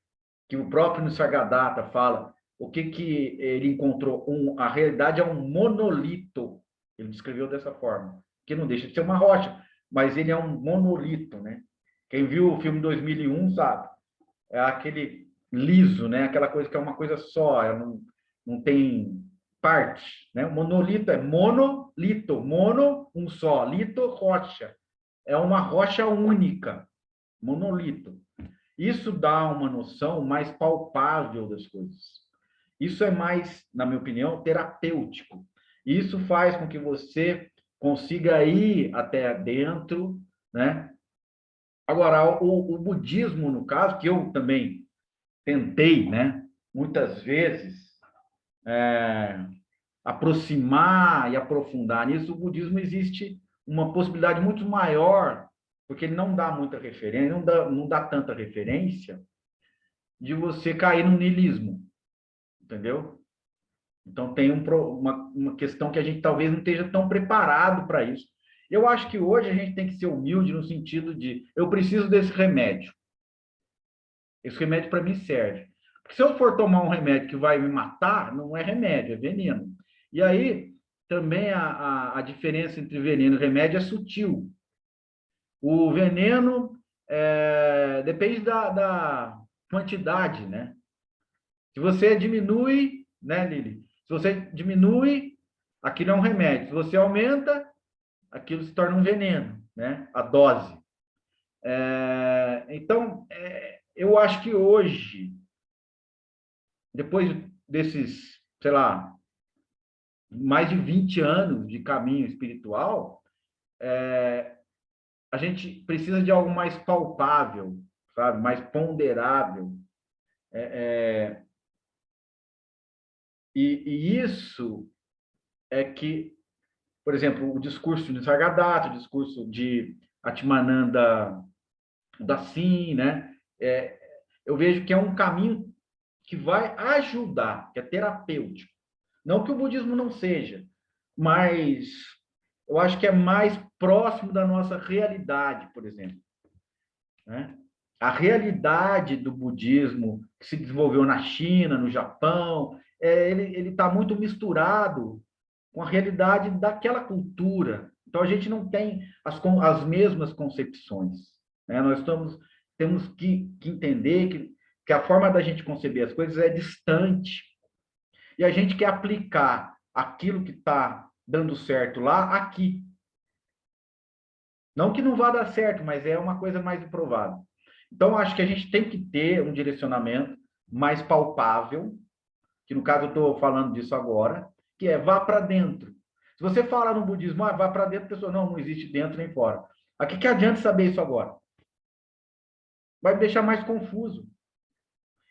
que o próprio Nisargadatta fala, o que ele encontrou? A realidade é um monolito. Ele descreveu dessa forma, que não deixa de ser uma rocha, mas ele é um monolito, né? Quem viu o filme 2001 sabe. É aquele liso, né? Aquela coisa que é uma coisa só, não tem parte, né? O monolito é monolito, mono, um só, lito, rocha. É uma rocha única, monolito. Isso dá uma noção mais palpável das coisas. Isso é mais, na minha opinião, terapêutico. Isso faz com que você consiga ir até dentro, né? Agora, o budismo, no caso, que eu também tentei, né, muitas vezes, aproximar e aprofundar nisso, o budismo existe uma possibilidade muito maior, porque ele não dá muita referência, não dá tanta referência, de você cair no niilismo, entendeu? Então, tem uma questão que a gente talvez não esteja tão preparado para isso. Eu acho que hoje a gente tem que ser humilde no sentido de, eu preciso desse remédio. Esse remédio para mim serve. Porque se eu for tomar um remédio que vai me matar, não é remédio, é veneno. E aí, também a diferença entre veneno e remédio é sutil. O veneno depende da quantidade, né? Se você diminui, né, Lili? Se você diminui, aquilo é um remédio. Se você aumenta, aquilo se torna um veneno, né? A dose. Então, eu acho que hoje, depois desses, sei lá, mais de 20 anos de caminho espiritual, a gente precisa de algo mais palpável, sabe? Mais ponderável. E isso é que, por exemplo, o discurso de Nisargadatta, o discurso de Atmananda Dassin, né? Eu vejo que é um caminho que vai ajudar, que é terapêutico. Não que o budismo não seja, mas eu acho que é mais próximo da nossa realidade, por exemplo, né? A realidade do budismo que se desenvolveu na China, no Japão, ele está muito misturado com a realidade daquela cultura. Então, a gente não tem as mesmas concepções, né? Nós temos que entender que a forma da gente conceber as coisas é distante. E a gente quer aplicar aquilo que está dando certo lá, aqui. Não que não vá dar certo, mas é uma coisa mais improvável. Então, acho que a gente tem que ter um direcionamento mais palpável, que no caso eu estou falando disso agora, que é vá para dentro. Se você fala no budismo, vá para dentro, a pessoa, não existe dentro nem fora. Aqui que adianta saber isso agora? Vai me deixar mais confuso.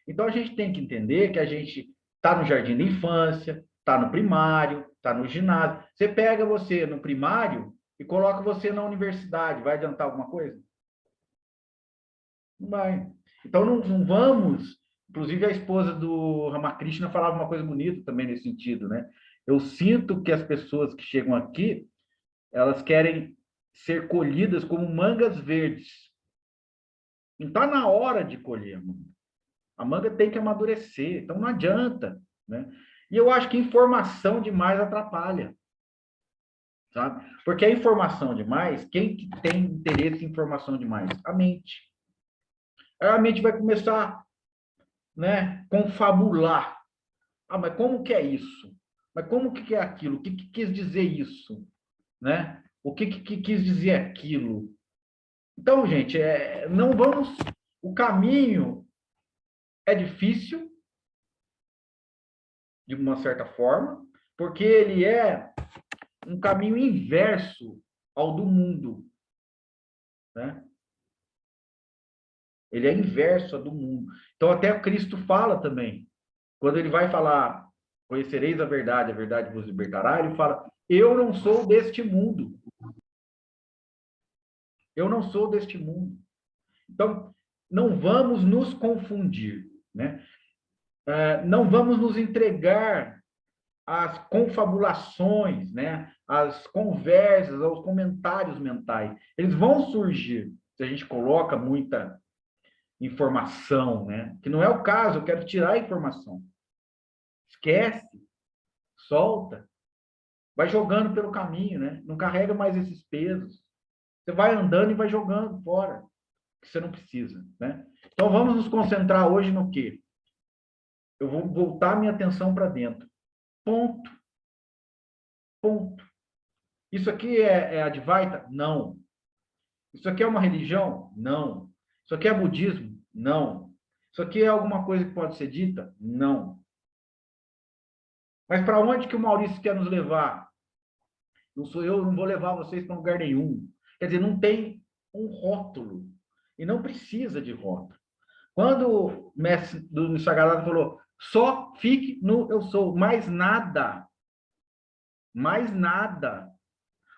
Então, a gente tem que entender que a gente está no jardim da infância, está no primário, está no ginásio. Você pega você no primário e coloca você na universidade. Vai adiantar alguma coisa? Não vai. Então, não vamos... Inclusive, a esposa do Ramakrishna falava uma coisa bonita também nesse sentido, né? Eu sinto que as pessoas que chegam aqui, elas querem ser colhidas como mangas verdes. Não está na hora de colher, mano. A manga tem que amadurecer, então não adianta, né? E eu acho que informação demais atrapalha, sabe? Porque a informação demais, quem que tem interesse em informação demais? A mente. Aí a mente vai começar, né, confabular. Ah, mas como que é isso? Mas como que é aquilo? O que quis dizer isso? Né? O que quis dizer aquilo? Então, gente, não vamos... O caminho é difícil, de uma certa forma, porque ele é um caminho inverso ao do mundo, né? Ele é inverso ao do mundo. Então, até o Cristo fala também, quando ele vai falar, conhecereis a verdade vos libertará, ele fala, eu não sou deste mundo. Eu não sou deste mundo. Então, não vamos nos confundir, né? Não vamos nos entregar as confabulações, né? As conversas, os comentários mentais. Eles vão surgir se a gente coloca muita informação, né? Que não é o caso, eu quero tirar a informação. Esquece, solta, vai jogando pelo caminho, né? Não carrega mais esses pesos. Você vai andando e vai jogando fora, que você não precisa, né? Então vamos nos concentrar hoje no quê? Eu vou voltar minha atenção para dentro. Ponto. Ponto. Isso aqui é Advaita? Não. Isso aqui é uma religião? Não. Isso aqui é budismo? Não. Isso aqui é alguma coisa que pode ser dita? Não. Mas para onde que o Maurício quer nos levar? Não sou eu, não vou levar vocês para lugar nenhum. Quer dizer, não tem um rótulo. E não precisa de rótulo. Quando o mestre do Sagrado falou, só fique no eu sou, mais nada. Mais nada.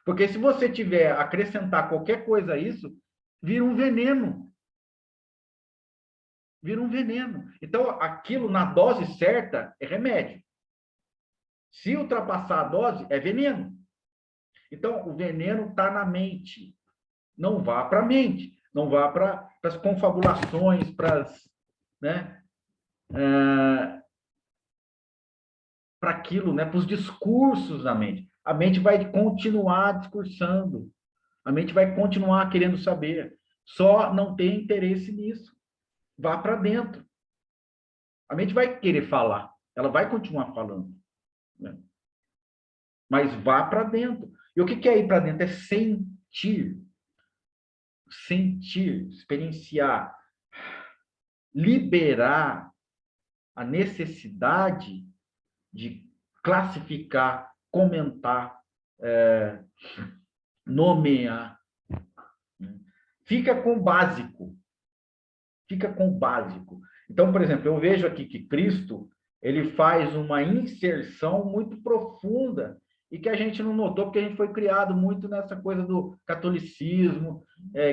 Porque se você tiver acrescentar qualquer coisa a isso, vira um veneno. Vira um veneno. Então, aquilo na dose certa é remédio. Se ultrapassar a dose, é veneno. Então, o veneno está na mente. Não vá para a mente. Não vá para as confabulações, para as, né, para aquilo, né, para os discursos da mente. A mente vai continuar discursando. A mente vai continuar querendo saber. Só não tem interesse nisso. Vá para dentro. A mente vai querer falar. Ela vai continuar falando. Né? Mas vá para dentro. E o que é ir para dentro? É sentir. Sentir, experienciar, liberar a necessidade de classificar, comentar, nomear. Fica com o básico. Fica com o básico. Então, por exemplo, eu vejo aqui que Cristo ele faz uma inserção muito profunda e que a gente não notou porque a gente foi criado muito nessa coisa do catolicismo,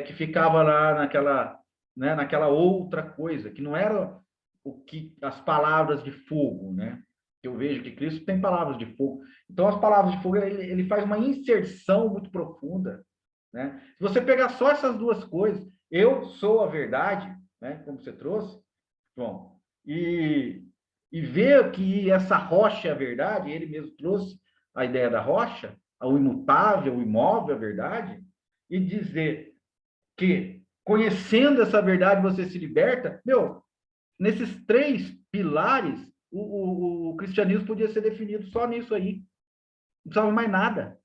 que ficava lá naquela, né, naquela outra coisa, que não era o que as palavras de fogo, né? Eu vejo que Cristo tem palavras de fogo. Então, as palavras de fogo, ele faz uma inserção muito profunda, né? Se você pegar só essas duas coisas, eu sou a verdade, né? Como você trouxe, João, e ver que essa rocha é a verdade, ele mesmo trouxe a ideia da rocha, o imutável, o imóvel, a verdade, e dizer que conhecendo essa verdade você se liberta, meu, nesses três pilares, o cristianismo podia ser definido só nisso aí. Não precisava mais nada.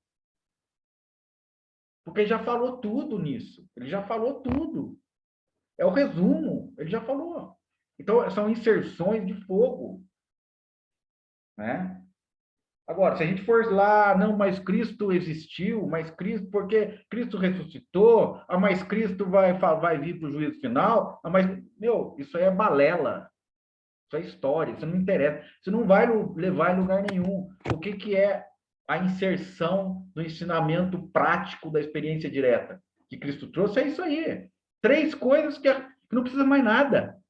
Porque ele já falou tudo nisso. Ele já falou tudo. É o resumo. Ele já falou. Então, são inserções de fogo. Né? Agora, se a gente for lá, não, mas Cristo existiu, mas Cristo, porque Cristo ressuscitou, mas Cristo vai vir para o juízo final, mas, meu, isso aí é balela. Isso é história, isso não interessa. Isso não vai levar em lugar nenhum. O que é a inserção do ensinamento prático da experiência direta que Cristo trouxe? É isso aí. Três coisas que não precisa mais nada.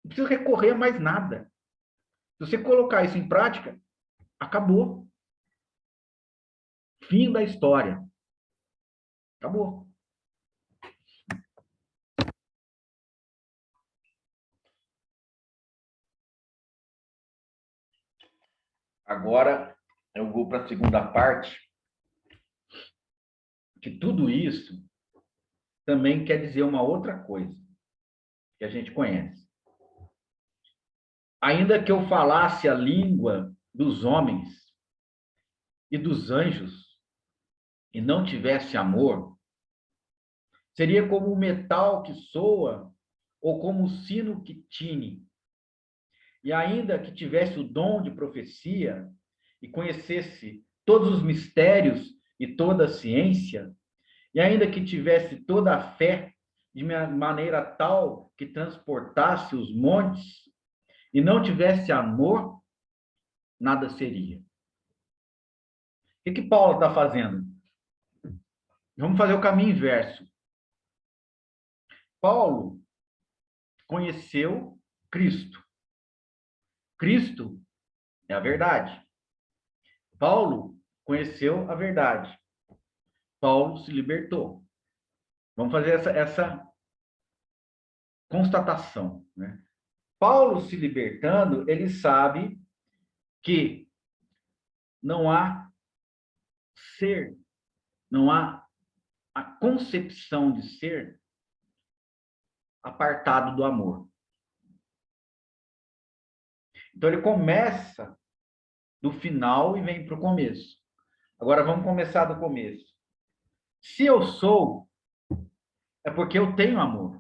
Não precisa recorrer a mais nada. Se você colocar isso em prática, acabou. Fim da história. Acabou. Agora eu vou para a segunda parte, que tudo isso também quer dizer uma outra coisa que a gente conhece. Ainda que eu falasse a língua dos homens e dos anjos e não tivesse amor, seria como o metal que soa ou como o sino que tine. E ainda que tivesse o dom de profecia e conhecesse todos os mistérios e toda a ciência, e ainda que tivesse toda a fé de maneira tal que transportasse os montes e não tivesse amor, nada seria. O que Paulo está fazendo? Vamos fazer o caminho inverso. Paulo conheceu Cristo. Cristo é a verdade. Paulo conheceu a verdade. Paulo se libertou. Vamos fazer essa constatação, né? Paulo se libertando, ele sabe que não há ser, não há a concepção de ser apartado do amor. Então ele começa do final e vem para o começo. Agora vamos começar do começo. Se eu sou, é porque eu tenho amor.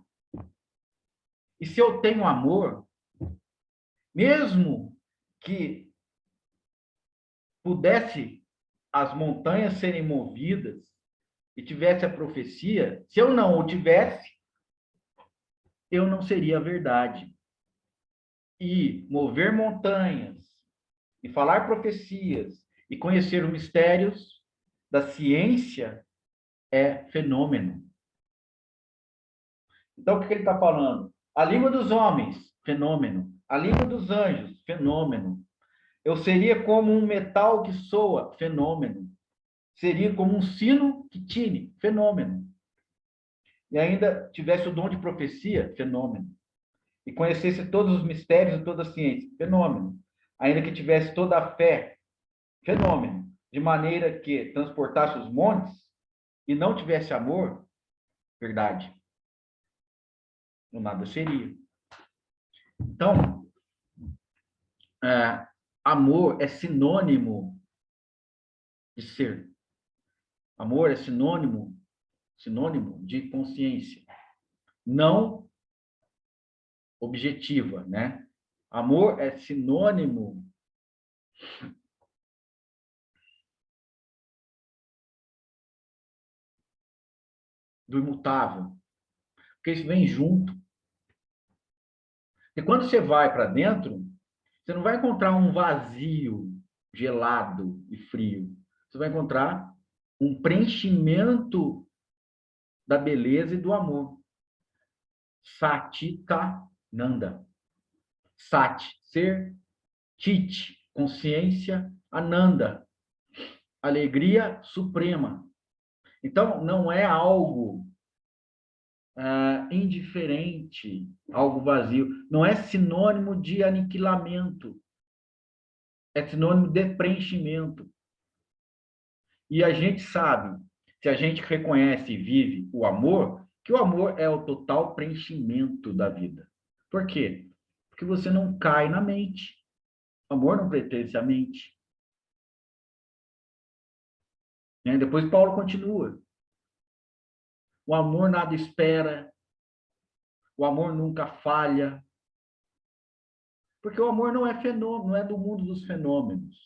E se eu tenho amor, mesmo que pudesse as montanhas serem movidas e tivesse a profecia, se eu não o tivesse, eu não seria a verdade. E mover montanhas, e falar profecias, e conhecer os mistérios da ciência é fenômeno. Então, o que ele está falando? A língua dos homens, fenômeno. A língua dos anjos, fenômeno. Eu seria como um metal que soa, fenômeno. Seria como um sino que tine, fenômeno. E ainda tivesse o dom de profecia, fenômeno. E conhecesse todos os mistérios e toda a ciência, fenômeno. Ainda que tivesse toda a fé, fenômeno. De maneira que transportasse os montes e não tivesse amor, verdade. O nada seria. Então, amor é sinônimo de ser. Amor é sinônimo de consciência. Não objetiva, né? Amor é sinônimo do imutável, porque isso vem junto. E quando você vai para dentro, você não vai encontrar um vazio gelado e frio. Você vai encontrar um preenchimento da beleza e do amor. Satita Nanda. Sat, ser. Chit, consciência. Ananda, alegria suprema. Então, não é algo indiferente, algo vazio. Não é sinônimo de aniquilamento. É sinônimo de preenchimento. E a gente sabe, se a gente reconhece e vive o amor, que o amor é o total preenchimento da vida. Por quê? Porque você não cai na mente. O amor não pertence à mente. Depois Paulo continua. O amor nada espera. O amor nunca falha. Porque o amor não é fenômeno, não é do mundo dos fenômenos.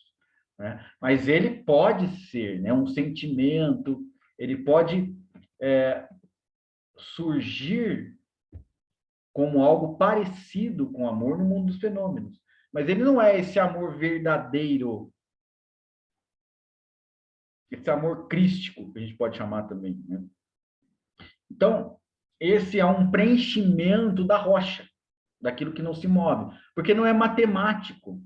Né? Mas ele pode ser, né, um sentimento, ele pode surgir como algo parecido com o amor no mundo dos fenômenos. Mas ele não é esse amor verdadeiro, esse amor crístico, que a gente pode chamar também. Né? Então, esse é um preenchimento da rocha, daquilo que não se move, porque não é matemático.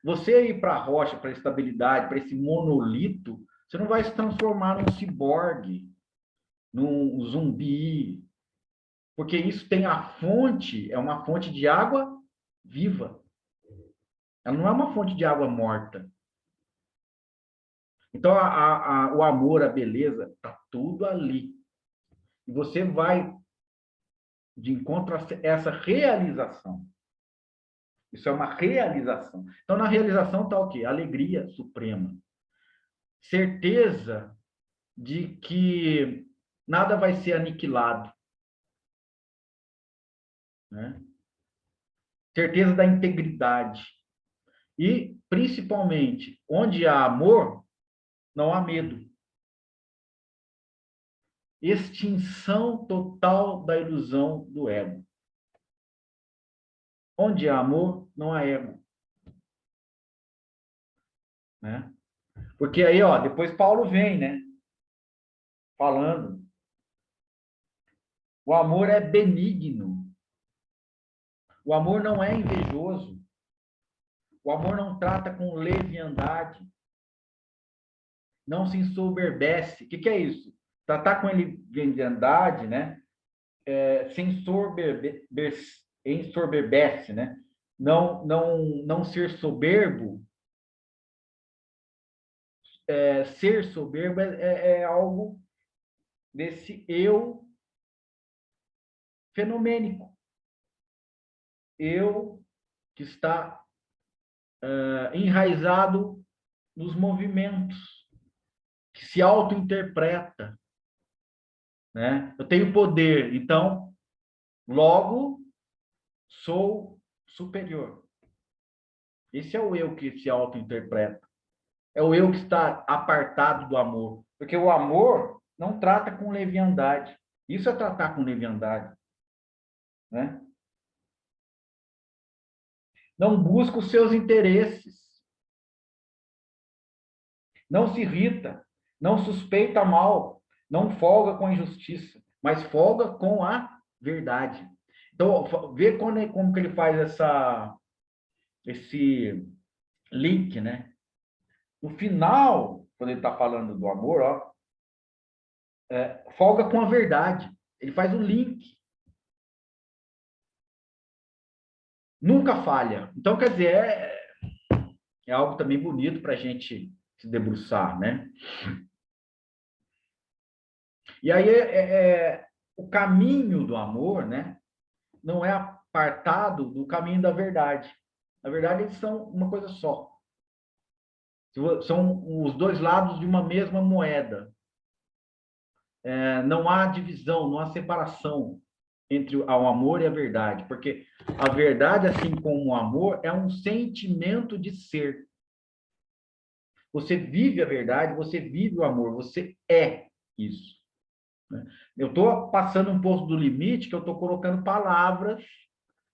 Você ir para a rocha, para a estabilidade, para esse monolito, você não vai se transformar num ciborgue, num zumbi, porque isso tem a fonte, é uma fonte de água viva. Ela não é uma fonte de água morta. Então, o amor, a beleza, está tudo ali. E você vai de encontro a essa realização. Isso é uma realização. Então, na realização está o quê? Alegria suprema. Certeza de que nada vai ser aniquilado. Né? Certeza da integridade. E, principalmente, onde há amor, não há medo. Extinção total da ilusão do ego. Onde há amor, não há ego. Né? Porque aí, ó, depois Paulo vem, né? Falando. O amor é benigno. O amor não é invejoso. O amor não trata com leviandade. não se ensoberbece. O que é isso? Tratar com ele leviandade, né? Se ensoberbece, né? Não ser soberbo. Ser soberbo é algo desse eu fenomênico. Eu que está enraizado nos movimentos, que se auto-interpreta, né? Eu tenho poder, então, logo, sou superior. Esse é o eu que se auto-interpreta. É o eu que está apartado do amor. Porque o amor não trata com leviandade. Isso é tratar com leviandade, né? Não busca os seus interesses. Não se irrita. Não suspeita mal. Não folga com a injustiça. Mas folga com a verdade. Então, vê como que ele faz esse link, né? No final, quando ele está falando do amor, ó, folga com a verdade. Ele faz o link. Nunca falha. Então, quer dizer, é algo também bonito para a gente se debruçar, né? E aí, o caminho do amor, né? Não é apartado do caminho da verdade. Na verdade, eles são uma coisa só. São os dois lados de uma mesma moeda. Não há divisão, não há separação entre o amor e a verdade, porque a verdade, assim como o amor, é um sentimento de ser. Você vive a verdade, você vive o amor, você é isso. Né? Eu estou passando um pouco do limite, que eu estou colocando palavras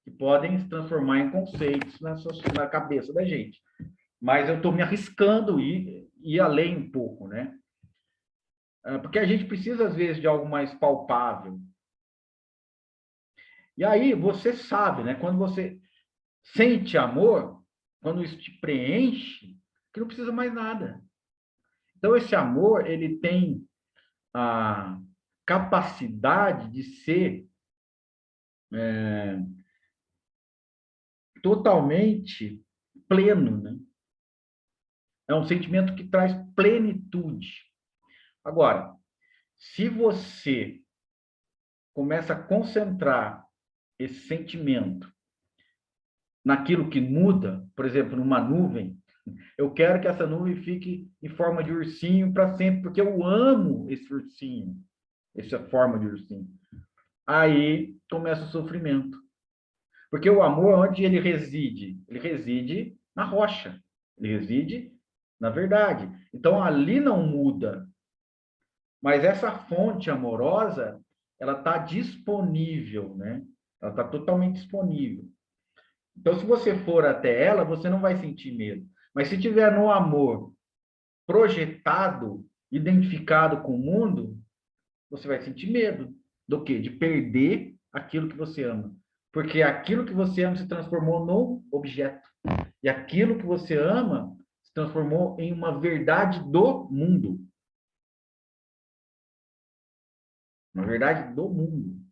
que podem se transformar em conceitos na cabeça da gente. Mas eu estou me arriscando ir além um pouco, né? Porque a gente precisa, às vezes, de algo mais palpável. E aí, você sabe, né? Quando você sente amor, quando isso te preenche, que não precisa mais nada. Então, esse amor, ele tem a capacidade de ser totalmente pleno, né? É um sentimento que traz plenitude. Agora, se você começa a concentrar esse sentimento naquilo que muda, por exemplo, numa nuvem, eu quero que essa nuvem fique em forma de ursinho para sempre, porque eu amo esse ursinho, essa forma de ursinho. Aí começa o sofrimento. Porque o amor, onde ele reside? Ele reside na rocha, ele reside na verdade. Então, ali não muda. Mas essa fonte amorosa, ela está disponível, né? Ela está totalmente disponível. Então, se você for até ela, você não vai sentir medo. Mas se tiver no amor projetado, identificado com o mundo, você vai sentir medo. Do quê? De perder aquilo que você ama. Porque aquilo que você ama se transformou num objeto. E aquilo que você ama se transformou em uma verdade do mundo. Uma verdade do mundo.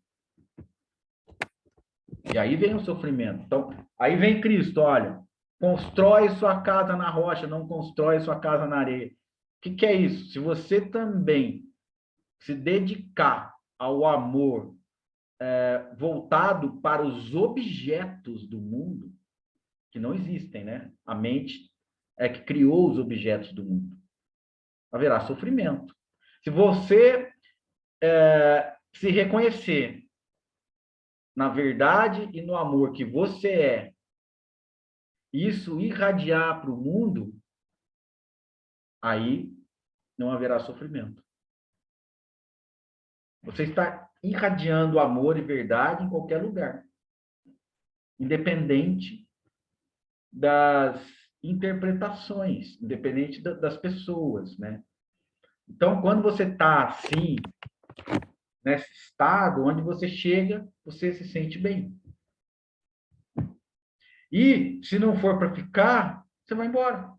E aí vem o sofrimento. Então, aí vem Cristo, olha, constrói sua casa na rocha, não constrói sua casa na areia. O que é isso? Se você também se dedicar ao amor voltado para os objetos do mundo, que não existem, né? A mente é que criou os objetos do mundo. Haverá sofrimento. Se você se reconhecer na verdade e no amor que você é, isso irradiar para o mundo, aí não haverá sofrimento. Você está irradiando amor e verdade em qualquer lugar, independente das interpretações, independente das pessoas, né? Então, quando você está assim, nesse estado, onde você chega, você se sente bem. E, se não for para ficar, você vai embora.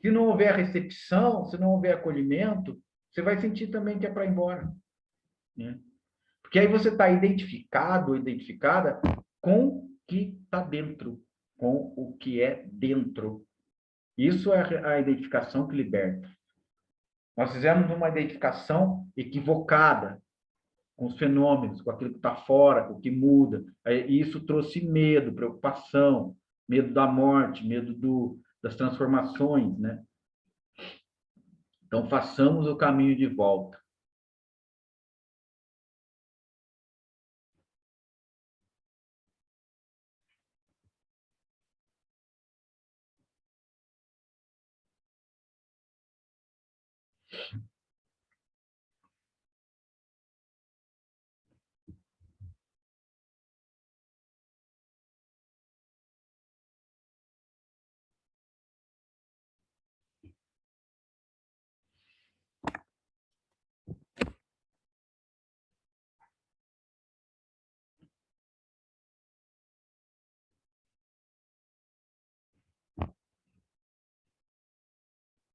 Se não houver recepção, se não houver acolhimento, você vai sentir também que é para ir embora, né? Porque aí você está identificado ou identificada com o que está dentro, com o que é dentro. Isso é a identificação que liberta. Nós fizemos uma identificação equivocada com os fenômenos, com aquilo que está fora, com o que muda. E isso trouxe medo, preocupação, medo da morte, medo das transformações, né? Então, façamos o caminho de volta.